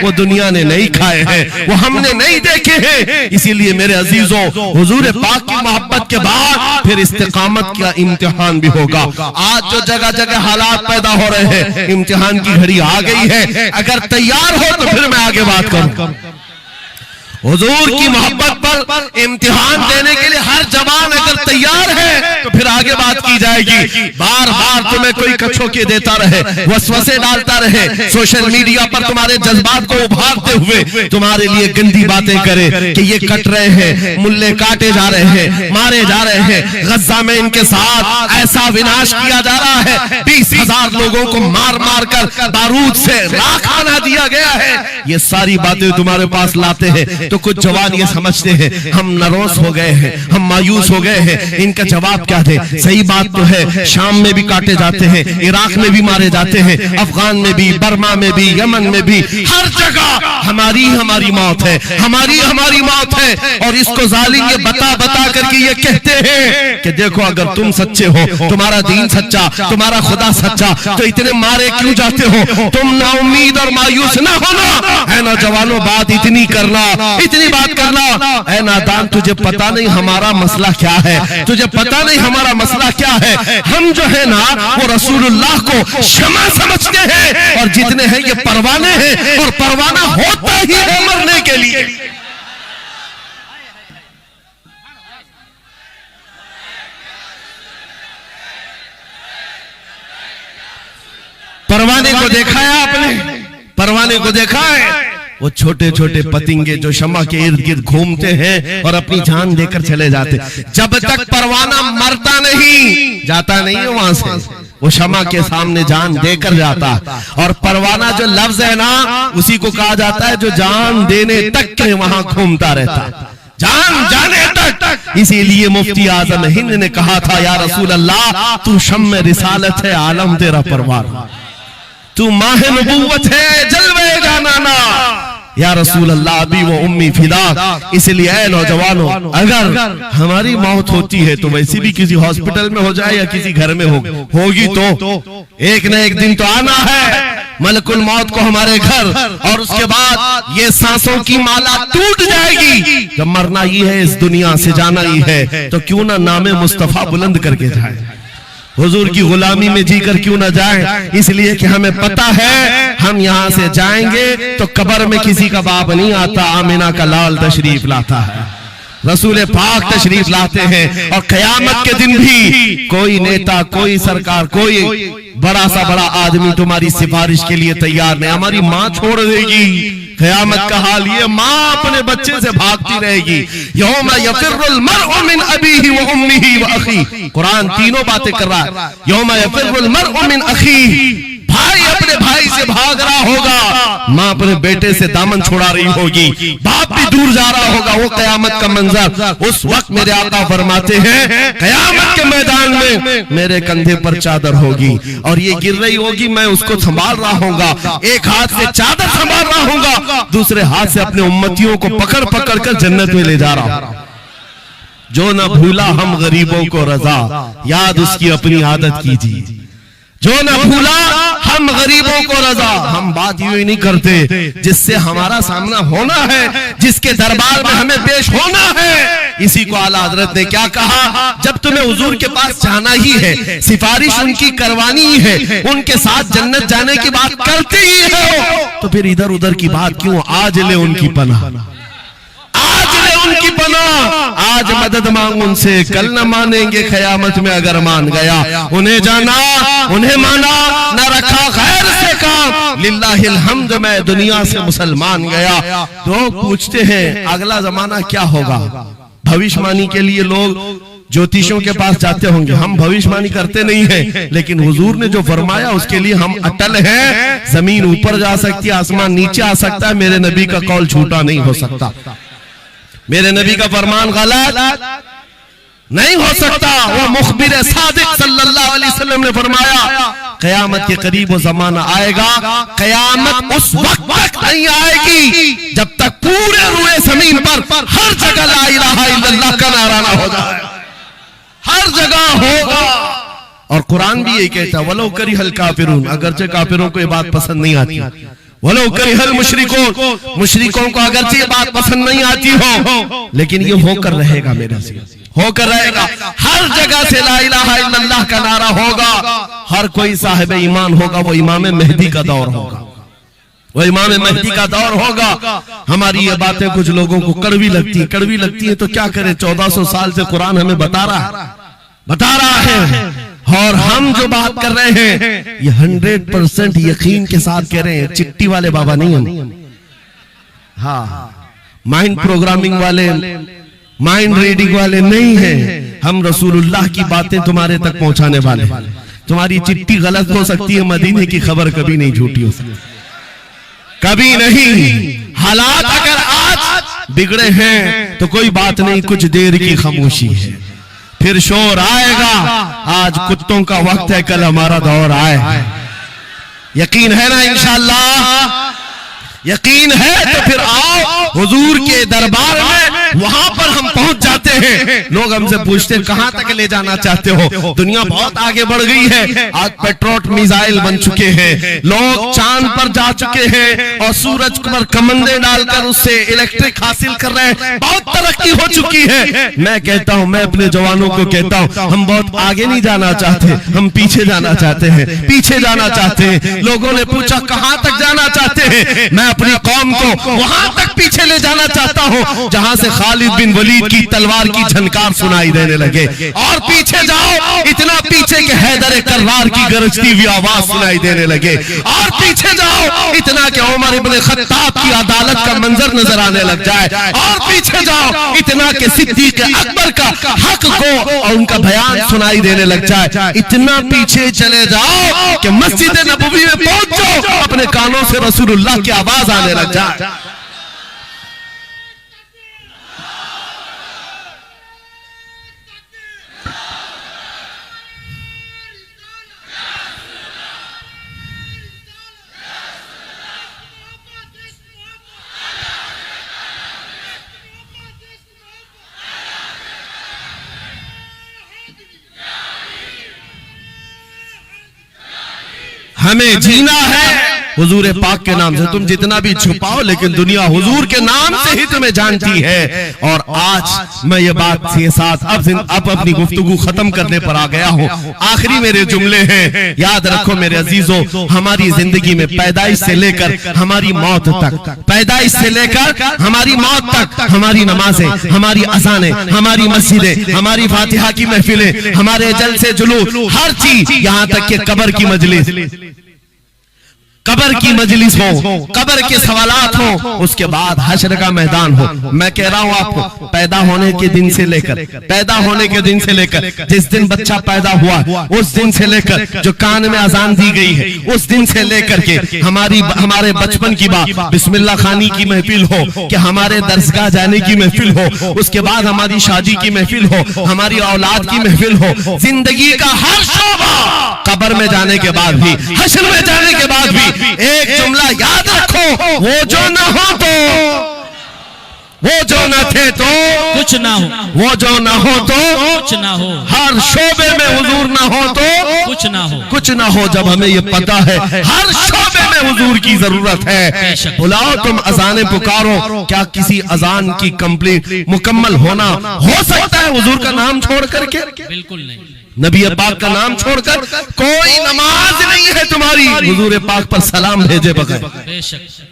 वो दुनिया ने नहीं खाए हैं, वो हमने नहीं देखे हैं। इसीलिए मेरे अजीजों, हुजूर पाक की मोहब्बत के बाद फिर इस्तिकामत का इम्तिहान भी होगा। आज जो जगह जगह हालात पैदा हो रहे हैं, इम्तिहान की घड़ी आ गई है। अगर तैयार हो तो फिर मैं आगे बात करूं। हुजूर की मोहब्बत पर इम्तिहान देने के लिए हर जवान अगर तैयार है तो फिर आगे बात की जाएगी। बार बार तुम्हें कोई कछोके देता रहे, वसवसे डालता रहे, सोशल मीडिया पर तुम्हारे जज्बात को उभारते हुए तुम्हारे लिए गंदी बातें करे कि ये कट रहे हैं, मुल्ले काटे जा रहे हैं, मारे जा रहे हैं, गज्जा में इनके साथ ऐसा विनाश किया जा रहा है, 20,000 लोगों को मार मार कर बारूद से राख बना दिया गया है। ये सारी बातें तुम्हारे पास लाते हैं तो कुछ जवान ये समझते हैं हम नरोस हो गए हैं, हम मायूस हो गए हैं, इनका जवाब क्या दे। सही बात तो है, शाम में भी काटे जाते हैं, इराक में भी मारे जाते हैं, अफगान में भी, बर्मा में भी, यमन में भी, हर जगह हमारी मौत है, हमारी मौत है। और इसको जालिम ये बता बता करके ये कहते हैं कि देखो अगर तुम सच्चे हो, तुम्हारा दीन सच्चा, तुम्हारा खुदा सच्चा, तो इतने मारे क्यों जाते हो? तुम ना उम्मीद और मायूस ना होना है ना जवानों, बात इतनी करना, इतनी बात करना। ऐ नादान, तुझे पता नहीं हमारा मसला क्या है, तुझे पता नहीं हमारा मसला क्या है। हम जो है ना वो रसूलुल्लाह को शमा समझते हैं, और जितने हैं ये परवाने हैं, और परवाना होता ही है मरने के लिए। परवाने को देखा है आपने? परवाने को देखा है? वो छोटे छोटे पतिंगे जो शमा के इर्द गिर्द घूमते हैं और अपनी जान देकर चले जाते। जब तक परवाना मरता नहीं, जाता नहीं है वहां से, वो शमा के सामने जान देकर जाता। और परवाना जो लफ्ज है ना, उसी को कहा जाता है जो जान देने तक के वहां घूमता रहता, जान जाने तक। इसीलिए मुफ्ती आजम हिंद ने कहा था, या रसूल अल्लाह तू शम्म रिसालत है, आलम तेरा परवाना, तू माह नबूवत है, जलवे जानाना। या रसूल अल्लाह अभी वो उम्मी फिदा। इसलिए ऐ नौजवानों, अगर हमारी मौत होती है तो वैसे भी किसी हॉस्पिटल में हो जाए या किसी घर में होगी तो एक न एक दिन तो आना है मलकुल मौत को हमारे घर, और उसके बाद ये सांसों की माला टूट जाएगी। जब मरना ही है, इस दुनिया से जाना ही है, तो क्यों ना नामे मुस्तफा बुलंद करके जाए, हुजूर की गुलामी में जीकर क्यों ना जाए। इसलिए कि हमें पता है हम यहाँ से जाएंगे तो कब्र में किसी का बाप नहीं आता, आमिना का लाल तशरीफ लाता है, रसूल पाक तशरीफ लाते हैं। और कयामत के दिन भी कोई नेता, कोई सरकार, कोई बड़ा सा बड़ा आदमी तुम्हारी सिफारिश के लिए तैयार नहीं। हमारी माँ छोड़ देगी, कयामत का हाल ये, माँ अपने बच्चे से भागती रहेगी। यौम यफिर्रुल मर्उ मिन अबीही व उम्मिही व अखीही, कुरान तीनों बातें कर रहा है। यौम यफिर्रुल मर्उ मिन अखीही, भाई अपने भाई से भाग रहा होगा, माँ अपने बेटे से दामन छुड़ा रही होगी, बाप भी दूर जा रहा होगा। वो कयामत का मंजर, उस वक्त मेरे आका फरमाते हैं कयामत के मैदान में मेरे कंधे पर चादर होगी और ये गिर रही होगी, मैं उसको संभाल रहा होगा, एक हाथ से चादर संभाल रहा होगा, दूसरे हाथ से अपने उम्मतियों को पकड़ पकड़ कर जन्नत में ले जा रहा हूं। जो न भूला हम गरीबों को रजा, याद उसकी अपनी आदत कीजिए। जो न भूला हम गरीबों को रजा, हम बात यूं ही नहीं करते, जिससे हमारा सामना होना है, जिसके दरबार में हमें पेश होना है। इसी को आला हजरत ने क्या कहा, जब तुम्हें हुजूर के पास जाना ही है, सिफारिश उनकी करवानी ही है, उनके साथ जन्नत जाने की बात करते ही हो, तो फिर इधर उधर की बात क्यों? आज ले उनकी पनाह, आज ले उनकी पनाह, आज मदद मांग उनसे, कल न मानेंगे कयामत में अगर मान गया। उन्हें जाना, उन्हें माना, न रखा गैर से काम, लिल्लाहिल हम्द, मैं दुनिया से मुसलमान गया। तो पूछते हैं अगला जमाना क्या होगा? भविष्यवाणी के लिए लोग ज्योतिषों के पास जाते होंगे, हम भविष्यवाणी करते नहीं हैं, लेकिन हुजूर ने जो फरमाया उसके लिए हम अटल हैं। जमीन ऊपर जा सकती है, आसमान नीचे आ सकता है, मेरे नबी का कौल झूठा नहीं हो सकता, मेरे नबी का फरमान गलत नहीं हो सकता। वो मुखबिर सादिक सल्लल्लाहु अलैहि वसल्लम ने फरमाया कयामत के करीब वो जमाना आएगा, कयामत उस वक्त तक नहीं आएगी जब तक पूरे रुए जमीन पर हर जगह ला इलाहा इल्लल्लाह का नारा ना हो जाए, हर जगह होगा। और कुरान भी यही कहता है वलो करिहल काफिरून, अगरचे काफिरों को ये बात पसंद नहीं आती, वलो करिहल मुशरिकून, मुशरिकों को अगरचे ये बात पसंद नहीं आती हो, लेकिन ये होकर रहेगा, मेरे से होकर रहेगा। हर जगह से ला इलाहा इल्लल्लाह का नारा होगा। हर कोई साहिब ईमान होगा, वो इमाम मेहदी का दौर होगा, वो इमाम मेहदी का दौर होगा। हमारी ये बातें कुछ लोगों को कड़वी लगती है तो क्या करें, 1400 साल से कुरान हमें बता रहा है। और हम जो बात कर रहे हैं ये 100% यकीन के साथ कह रहे हैं। चिट्ठी वाले बाबा नहीं हम, हाँ, माइंड प्रोग्रामिंग वाले, माइंड रीडिंग वाले नहीं है। हम रसूलुल्लाह की बातें तुम्हारे तक पहुंचाने वाले। तुम्हारी चिट्ठी गलत हो सकती है, मदीने की खबर कभी नहीं झूठी हो सकती, कभी नहीं। हालात अगर आज बिगड़े हैं तो कोई बात नहीं, कुछ देर की खामोशी है, फिर शोर आएगा। आज कुत्तों का वक्त है, कल हमारा दौर आए। यकीन है ना? इंशाअल्लाह यकीन है तो फिर आओ हुजूर के दरबार में, वहां पर हम पहुंच जाते हैं। लोग हमसे पूछते हैं कहां तक ले जाना चाहते हो? दुनिया बहुत आगे बढ़ गई है। आज पेट्रोट मिसाइल बन चुके हैं, लोग चांद पर जा चुके हैं और सूरज पर कमंदे डालकर उससे इलेक्ट्रिक हासिल कर रहे हैं। बहुत तरक्की हो चुकी है। मैं कहता हूं, मैं अपने जवानों को कहता हूं, हम बहुत आगे नहीं जाना चाहते, हम पीछे जाना चाहते हैं, पीछे जाना चाहते हैं। लोगों ने पूछा कहां तक जाना चाहते हैं? मैं अपनी कौम को वहां तक पीछे ले जाना चाहता हूं जहां से खालिद बिन वलीद की तलवार की झनकार सुनाई देने लगे। और पीछे जाओ, इतना पीछे के हैदर कर्रार की गरजती हुई आवाज सुनाई देने लगे। और पीछे जाओ, इतना कि उमर इब्ने खत्ताब की अदालत का मंजर नजर आने लग जाए। और पीछे जाओ, इतना कि सिद्दीक अकबर का हक को और उनका बयान सुनाई देने लग जाए। इतना पीछे चले जाओ कि मस्जिद नबवी में पहुंच जाओ, अपने कानों से रसूलुल्लाह की आवाज आने लग जाए। हमें जीना है हुजूर पाक के नाम से। तुम जितना भी छुपाओ, लेकिन दुनिया हुजूर के नाम से ही तुम्हें जानती है। और आज मैं ये बात के साथ अब अपनी गुफ्तगू खत्म करने पर आ गया हूँ। आखिरी मेरे जुमले हैं, याद रखो मेरे अजीजों, हमारी जिंदगी में पैदाइश से लेकर हमारी मौत तक, पैदाइश से लेकर हमारी मौत तक, हमारी नमाजें, हमारी अज़ानें, हमारी मस्जिदें, हमारी फातिहा की महफिलें, हमारे जलसे जुलूस, हर चीज, यहाँ तक कि कब्र की मजलिस हो, कब्र के सवालात हो, उसके बाद हश्र का मैदान हो। मैं कह रहा हूं आपको, पैदा होने के दिन से लेकर जिस दिन बच्चा पैदा हुआ उस दिन से लेकर जो कान में अजान दी गई है उस दिन से लेकर के हमारे बचपन की बात, बिस्मिल्लाह खानी की महफिल हो, कि हमारे दरसगाह जाने की महफिल हो, उसके बाद हमारी शादी की महफिल हो, हमारी औलाद की महफिल हो, जिंदगी का हर शोबा, कब्र में जाने के बाद भी, हश्र में जाने के बाद भी एक जुमला याद रखो, वो जो न हो तो, वो जो न थे तो कुछ ना हो, वो जो न हो तो कुछ ना हो, हर शोबे में हुजूर ना हो तो कुछ ना हो। जब हमें ये पता है हर शोबे में हुजूर की जरूरत है, बुलाओ तुम अजाने पुकारो। क्या किसी अजान की कंप्लीट मुकम्मल होना हो सकता है हुजूर का नाम छोड़ करके? बिल्कुल नहीं। नबी पाक का नाम छोड़कर कोई नमाज नहीं है तुम्हारी हुजूर पाक पर सलाम भेजे बगैर,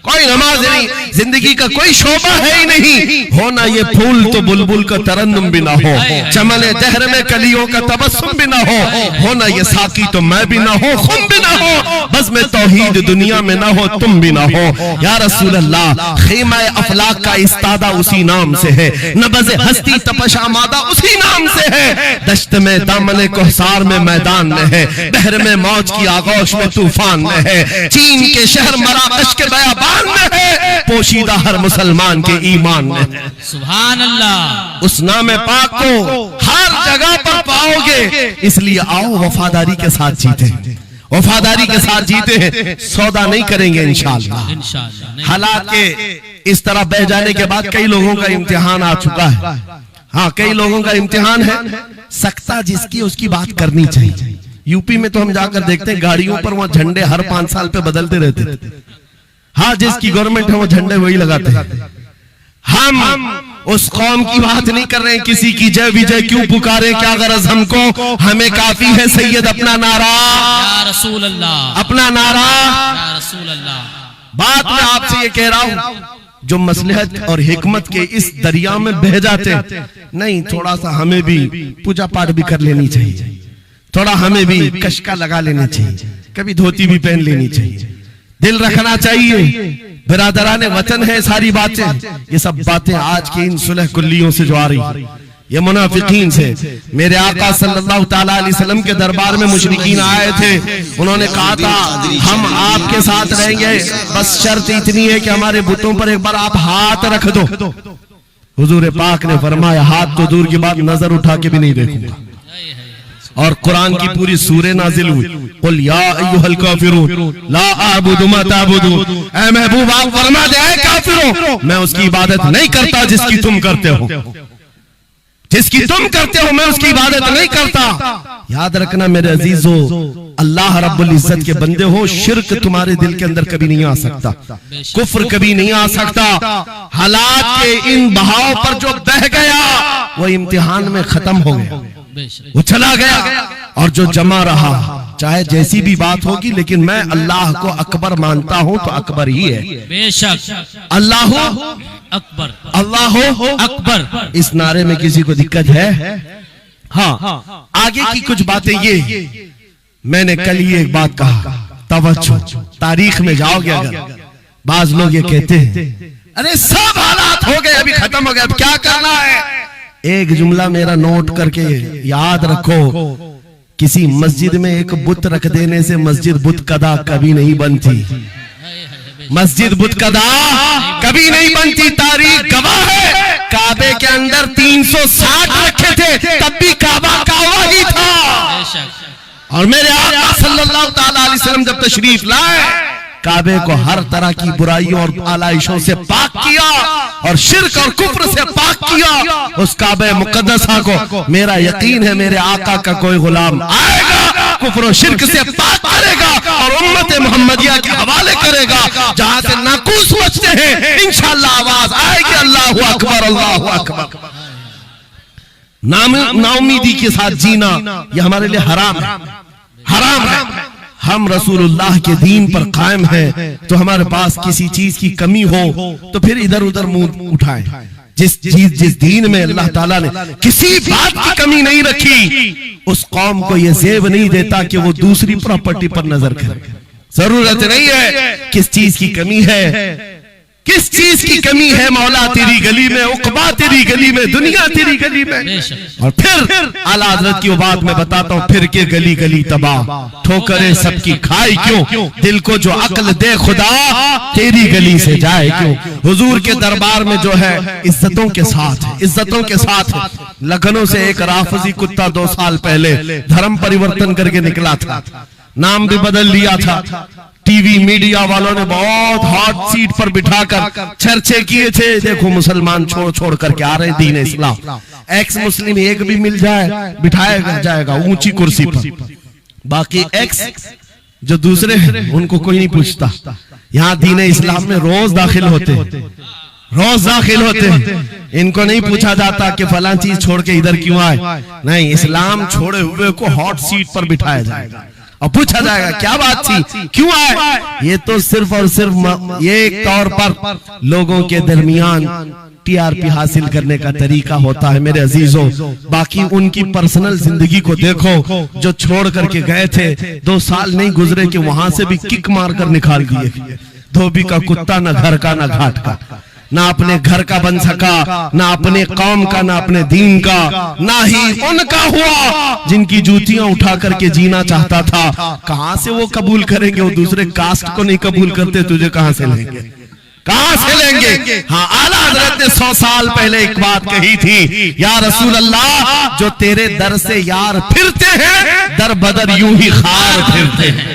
कोई नमाज नहीं, जिंदगी का कोई शोबा है ही नहीं। होना ये फूल तो बुलबुल का तरन्नुम भी ना हो, चमने दहर में कलियों का तबस्सुम भी ना हो, होना ये साकी तो मैं भी ना हो, खुम भी ना हो, बस में तौहीद दुनिया में ना हो, तुम भी ना हो। या रसूल अल्लाह, खीमा अफलाक का इस्तादा उसी नाम से है, नबज़ हस्ती तपश आमादा उसी नाम से है, दश्त में दामन कोहसार में मैदान में है, बहर में मौज की आगोश में तूफान में है, चीन के शहर मराकश के बयाबान में है, पोशीदा हर मुसलमान के ईमान में है। सुभान अल्लाह। उस नाम पाक को हर जगह पर पाओगे, इसलिए आओ वफादारी के साथ जीते, वफादारी के साथ जीते हैं, सौदा नहीं करेंगे इंशाअल्लाह। हालात के इस तरह बह जाने के बाद कई लोगों का इम्तिहान आ चुका है। हाँ, कई लोगों का इम्तिहान है, सख्ता जिसकी उसकी बात करनी चाहिए। यूपी में तो हम जाकर देखते हैं गाड़ियों पर वहां झंडे हर 5 साल पे बदलते रहते थे। हाँ, जिसकी गवर्नमेंट है वो झंडे वही लगाते हैं। हम उस कौम की बात नहीं कर रहे हैं, किसी की जय विजय क्यों पुकारे, क्या गरज हमको, हमें काफी है सैयद अपना नारा, या रसूल अल्लाह, अपना नारा। या रसूल अल्लाह। बात मैं आपसे ये कह रहा हूं, जो मसलहत और हिकमत के इस दरिया में बह जाते नहीं, थोड़ा सा हमें भी पूजा पाठ भी कर लेनी चाहिए, थोड़ा हमें भी कशका लगा लेना चाहिए, कभी धोती भी पहन लेनी चाहिए, दिल रखना चाहिए। बिरादराने वतन है सारी बातें, ये सब बातें आज की इन सुलह कुल्लियों से जो आ रही, ये मुनाफिकीन से। मेरे आका सल्लल्लाहु ताला अलैहि वसल्लम के दरबार में मुशरिकीन आए थे, उन्होंने कहा था हम आपके साथ रहेंगे, बस शर्त इतनी है कि हमारे बुतों पर एक बार आप हाथ रख दो। हुजूर पाक ने फरमाया हाथ तो दूर की बात, नजर उठा के भी नहीं देखूंगा। और कुरान की पूरी सूरह नाजिल हुई, कुल या अय्युहल काफिरून ला अअबुदु मा ताबुदून। ऐ महबूब आप फरमा दे, ऐ काफिरों मैं उसकी इबादत नहीं करता जिसकी तुम करते हो, जिसकी तुम करते हो मैं उसकी इबादत नहीं करता। याद रखना मेरे अजीजों, अल्लाह रब्बुल इज्जत के बंदे हो, शिर्क तुम्हारे दिल के अंदर कभी नहीं आ सकता, कुफ्र कभी नहीं आ सकता। हालात के इन बहाव पर जो बह गया वो इम्तिहान में खत्म हो गया, वो चला गया। और जो जमा रहा, चाहे जैसी भी बात होगी, लेकिन मैं अल्लाह को अकबर मानता हूं तो अकबर ही है। बेशक अल्लाह अकबर, अल्लाह अकबर। इस नारे में किसी को दिक्कत है? हाँ, आगे की कुछ बातें ये, मैंने कल ही एक बात कहा, तवज्जो, तारीख में जाओगे अगर, बाज लोग ये कहते हैं अरे सब हालात हो गए, अभी खत्म हो गया, अब क्या करना है। एक जुमला मेरा नोट करके याद रखो, किसी मस्जिद में एक बुत रख देने से मस्जिद बुत कदा कभी नहीं बनती, मस्जिद बुत कदा कभी नहीं बनती। तारीख गवाह है, काबे के अंदर 360 रखे थे, तब भी काबा काबा ही था। और मेरे आका सल्लल्लाहु ताला अलैहि वसल्लम जब तशरीफ लाए, काबे को हर तरह की बुराइयों और आलाइशों से पाक किया और शिर्क और कुफ्र से पाक किया। उस काबे मुकद्दसा को मेरा यकीन है मेरे आका का कोई गुलाम आएगा, कुफ्र और शिर्क से पाक करेगा और उम्मत मुहम्मदिया के हवाले करेगा। जहां से नाकूस मचते हैं इंशाअल्लाह आवाज आएगी अल्लाहु अकबर, अल्लाहु अकबर। नाउमीदी के साथ जीना यह हमारे लिए हराम है, हराम है। हम रसूलुल्लाह के दीन पर कायम हैं, तो हमारे पास किसी चीज की कमी हो तो फिर इधर उधर मुंह उठाएं। जिस दीन में अल्लाह ताला ने किसी बात की कमी नहीं रखी, उस कौम को यह ज़ेब नहीं देता कि वो दूसरी प्रॉपर्टी पर नजर करे। जरूरत नहीं है, किस चीज की कमी है, किस चीज की कमी है, मौला तेरी गली में, उकबा तेरी गली में, दुनिया तेरी गली में। और फिर आला हज़रत की वो बात मैं बताता हूँ, फिर के गली गली तबाह, ठोकरें सबकी खाई क्यों, दिल को जो अक्ल दे खुदा तेरी गली से जाए क्यों। हुजूर के दरबार में जो है इज्जतों के साथ, इज्जतों के साथ। लखनऊ से एक राफजी कुत्ता 2 साल पहले धर्म परिवर्तन करके निकला था, नाम भी बदल लिया था। टीवी मीडिया वालों ने बहुत हॉट सीट पर बिठाकर चर्चे किए थे, देखो मुसलमान छोड़ छोड़ करके आ रहे हैं दीन इस्लाम, एक्स मुस्लिम एक भी मिल जाए बिठाया जाएगा ऊंची कुर्सी पर, बाकी एक्स जो दूसरे हैं उनको कोई नहीं पूछता। यहाँ दीन इस्लाम में रोज दाखिल होते हैं, रोज दाखिल होते हैं, इनको नहीं पूछा जाता कि फलां चीज छोड़ के इधर क्यों आए, नहीं, इस्लाम छोड़े हुए को हॉट सीट पर बिठाया जाएगा और पूछा जाएगा क्या बात थी, क्यों आए। ये तो सिर्फ और सिर्फ ये एक तौर पर लोगों के दरमियान टीआरपी हासिल करने का तरीका होता है मेरे अजीजों। बाकी उनकी पर्सनल जिंदगी को देखो, जो छोड़ करके गए थे 2 साल नहीं गुजरे कि वहां से भी किक मार कर निकाल दिए। धोबी का कुत्ता, न घर का न घाट का, ना अपने घर का बन सका, ना अपने कौम का, ना अपने दीन का, ना ही उनका हुआ जिनकी जूतियां उठा करके जीना चाहता था। कहां से वो कबूल करेंगे, वो दूसरे कास्ट को नहीं कबूल करते, तुझे कहां से लेंगे, कहां से लेंगे। हाँ, आला हज़रत ने 100 साल पहले एक बात कही थी, या रसूल अल्लाह जो तेरे दर से यार फिरते हैं, दर बदर यूं ही खार फिरते हैं,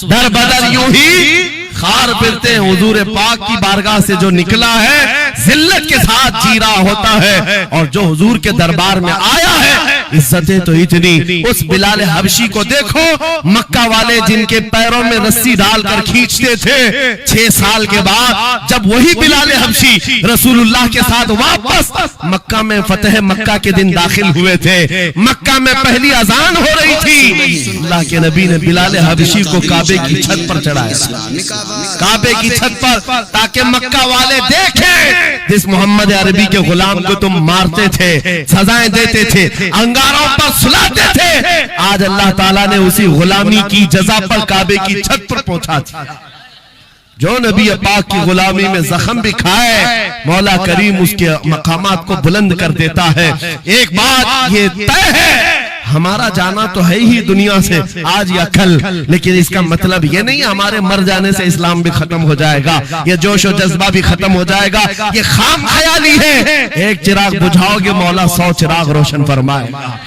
दर बदर यूं ही खार फिरते हैं। हुजूर पाक की बारगाह से जो निकला है जिल्लत के साथ जी रहा होता है, और जो हुजूर के दरबार में आया है इज्जतें तो इतनी। उस बिलाल हबशी को देखो, मक्का वाले जिनके पैरों में रस्सी डालकर खींचते थे, 6 साल के बाद जब वही बिलाल हबशी रसूलुल्लाह के साथ वापस मक्का में फतेह मक्का के दिन दाखिल हुए थे, मक्का में पहली अजान हो रही थी, अल्लाह के नबी ने बिलाल हबशी को काबे की छत पर चढ़ाया, काबे की छत पर, ताकि मक्का वाले देखें जिस मोहम्मद अरबी के गुलाम को तुम मारते थे, सजाएं देते थे, अंगारों पर सुलाते थे, आज अल्लाह ताला ने उसी गुलामी की जजा पर काबे की छत पर पहुंचा दिया। जो नबी पाक की गुलामी में जख्म भी खाए, मौला करीम उसके मकामात को बुलंद कर देता है। एक बात ये तय है, हमारा जाना तो है ही दुनिया से आज या कल, लेकिन इसका मतलब ये नहीं हमारे मर जाने से इस्लाम भी खत्म हो जाएगा, ये जोश और जज्बा भी खत्म हो जाएगा। ये खाम ख्याली है। एक चिराग बुझाओगे, मौला 100 चिराग रोशन फरमाएगा।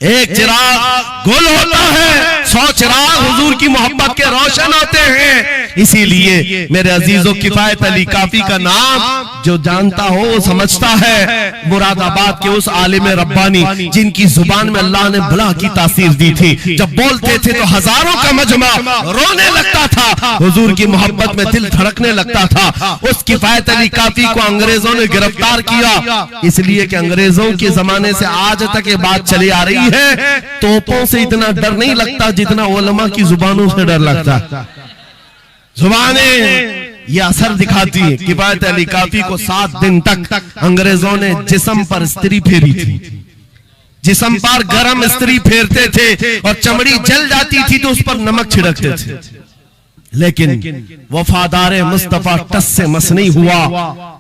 एक चिराग गुल होता है, 100 चिराग हुजूर की मोहब्बत के रोशन होते हैं। इसीलिए मेरे अजीजों, किफायत अली काफी का नाम जो जानता हो वो समझता है। मुरादाबाद के उस आलिम रब्बानी जिनकी जुबान में अल्लाह ने भला की तासीर दी थी, जब बोलते थे तो हजारों का मजमा रोने लगता था, हुजूर की मोहब्बत में दिल धड़कने लगता था। उस किफायत अली काफी को अंग्रेजों ने गिरफ्तार किया, इसलिए कि अंग्रेजों के जमाने से आज तक ये बात चली आ रही है, तोपों से इतना डर नहीं लगता जितना उलमा की जुबानों से डर लगता। जुबानें ये असर दिखाती है। किफायत अली काफी को 7 दिन तक अंग्रेजों ने जिस्म पर स्त्री फेरी थी, जिस्म पर गरम स्त्री फेरते थे और चमड़ी जल जाती थी तो उस पर नमक छिड़कते थे, लेकिन वफादार मुस्तफा टस से मस नहीं हुआ।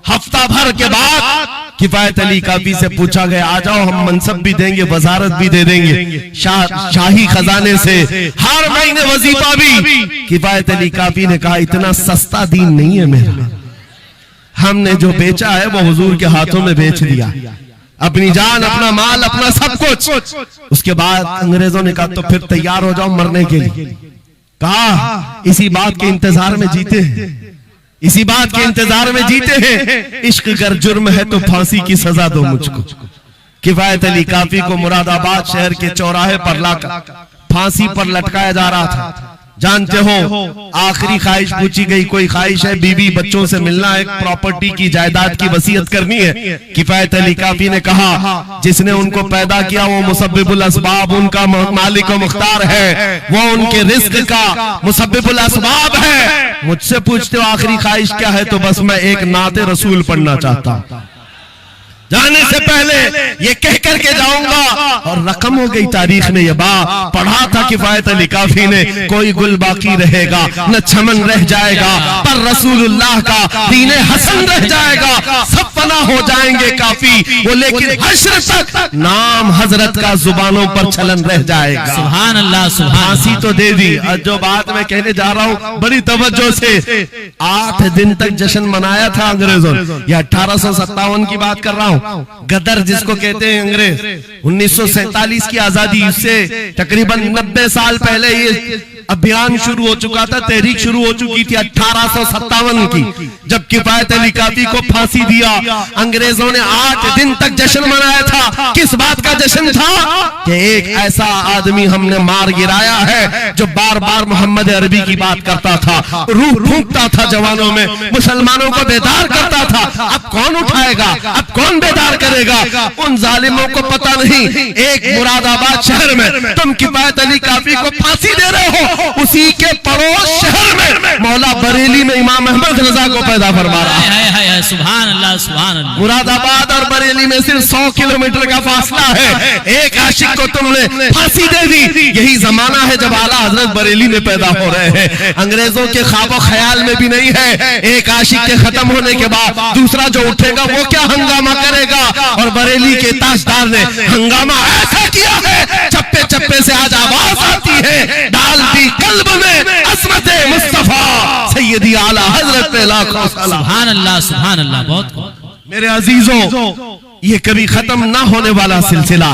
हफ्ता भर के बाद किफायत अली काफी से पूछा गया, आ जाओ हम मनसब भी देंगे, वजारत भी दे देंगे, शाही खजाने से हर महीने वजीफा भी। किफायत अली काफी ने कहा, इतना सस्ता दीन नहीं है मेरा, हमने जो बेचा है वो हुजूर के हाथों में बेच दिया, अपनी जान, अपना माल, अपना सब कुछ। उसके बाद अंग्रेजों ने कहा, तो फिर तैयार हो जाओ मरने के लिए। कहा, इसी बात के इंतजार में जीते हैं, इसी बात के इंतजार में जीते हैं, इश्क अगर जुर्म है तो फांसी की सजा दो मुझको। किफायत अली काफी को मुरादाबाद शहर के चौराहे पर लाकर फांसी पर लटकाया जा रहा था। जानते हो, आखिरी ख्वाहिश पूछी गई, कोई ख्वाहिश है? बीवी बच्चों से मिलना, एक प्रॉपर्टी की जायदाद की वसीयत करनी है। किफायत अली काफी ने कहा, जिसने उनको पैदा किया वो मुसब्बिबुल असबाब, उनका मालिक व मुख्तार है, वो उनके रिस्क का मुसब्बिबुल असबाब है। मुझसे पूछते हो आखिरी ख्वाहिश क्या है, तो बस मैं एक नाते रसूल पढ़ना चाहता हूं, जाने से पहले ये कह करके जाऊंगा। और रकम हो गई तारीख में, ये पढ़ा था किफायत अली काफी ने, कोई गुल बाकी रहेगा न चमन रह जाएगा, पर रसूलुल्लाह का दीने हसन रह जाएगा, सब फना हो जाएंगे काफी वो, लेकिन हश्र तक नाम हजरत का जुबानों पर चलन रह जाएगा। सुभान अल्लाह, सुभान। फांसी तो दे दी। और जो बात मैं कहने जा रहा हूं बड़ी तवज्जो से, 8 दिन तक जश्न मनाया था अंग्रेजों, या 1857 की बात कर रहा हूं। गदर जिसको कहते हैं अंग्रेज, 1947 की आजादी से तकरीबन 90 साल पहले ये अभियान शुरू हो चुका था, तहरीक शुरू हो चुकी थी 1857 की, जब किफायत अली काफी को फांसी दिया। अंग्रेजों ने 8 दिन तक जश्न मनाया था। किस बात का जश्न था? कि एक ऐसा आदमी हमने मार गिराया है जो बार बार मोहम्मद अरबी की बात करता था, रूह फूंकता था जवानों में, मुसलमानों को बेदार करता था। अब कौन उठाएगा, अब कौन बेदार करेगा? उन जालिमों को पता नहीं, एक मुरादाबाद शहर में तुम किफायत अली काफी को फांसी दे रहे हो, उसी के पड़ोस शहर में मौला बरेली में इमाम अहमद रजा को पैदा फरमा रहा है। सुभान अल्लाह, सुभान अल्लाह। मुरादाबाद और बरेली में सिर्फ 100 किलोमीटर का फासला है। एक आशिक को तुमने फांसी दे दी। यही जमाना है जब आला हजरत बरेली में पैदा हो रहे हैं। अंग्रेजों के ख्वाबो ख्याल में भी नहीं है एक आशिक के खत्म होने के बाद दूसरा जो उठेगा वो क्या हंगामा करेगा। और बरेली के ताजदार ने हंगामा ऐसा किया है, चप्पे चप्पे से आज आवाज आती है, डाल दी कल्ब में असमत मुस्तफा सैयदी आला हजरत पे लाखों सलाम। सुभान अल्लाह, सुभान अल्लाह। बहुत मेरे अजीजों, ये कभी खत्म ना होने वाला सिलसिला,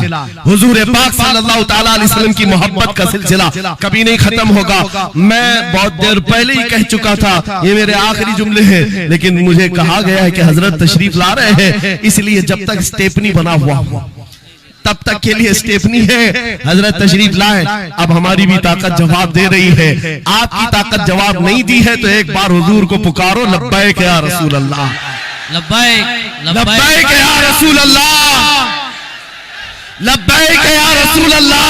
हुजूर पाक सल्लल्लाहु ताला अलैहि वसल्लम की मोहब्बत का सिलसिला कभी नहीं खत्म होगा। मैं बहुत देर पहले ही कह चुका था, ये मेरे आखिरी जुमले हैं, लेकिन मुझे कहा गया है कि हजरत तशरीफ ला रहे हैं, इसलिए जब तक स्टेपनी बना हुआ तब तक के लिए स्टेफनी है। हजरत तशरीफ लाए, अब हमारी भी ताकत जवाब दे रही है। आपकी ताकत जवाब नहीं दी है तो एक बार हुजूर को पुकारो, लब्बैक या रसूल अल्लाह, लब्बैक लब्बैक या रसूल अल्लाह, लब्बैक या रसूल अल्लाह,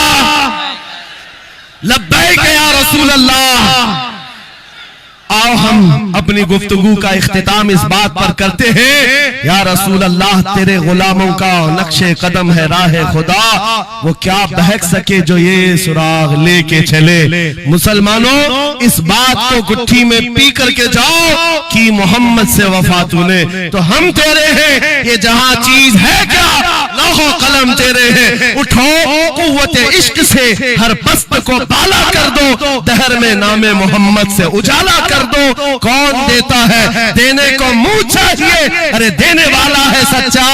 लब्बैक या रसूल अल्लाह। आओ हम अपनी गुफ्तगू का इख्तिताम इस बात पर करते हैं, या रसूल अल्लाह तेरे गुलामों का नक्शे कदम है राह खुदा, वो क्या बहक सके जो ये सुराग लेके चले। मुसलमानों, इस बात को गुट्ठी में पी करके जाओ कि मोहम्मद से वफा तूने, तो हम तेरे हैं, ये जहां चीज है क्या लौहो कलम तेरे हैं। उठो कुव्वत इश्क से हर बस्त को बाला कर दो, दहर में नामे मोहम्मद से उजाला कर दो। कौन देता है, देने को मुंह चाहिए, अरे देने वाला है सच्चा।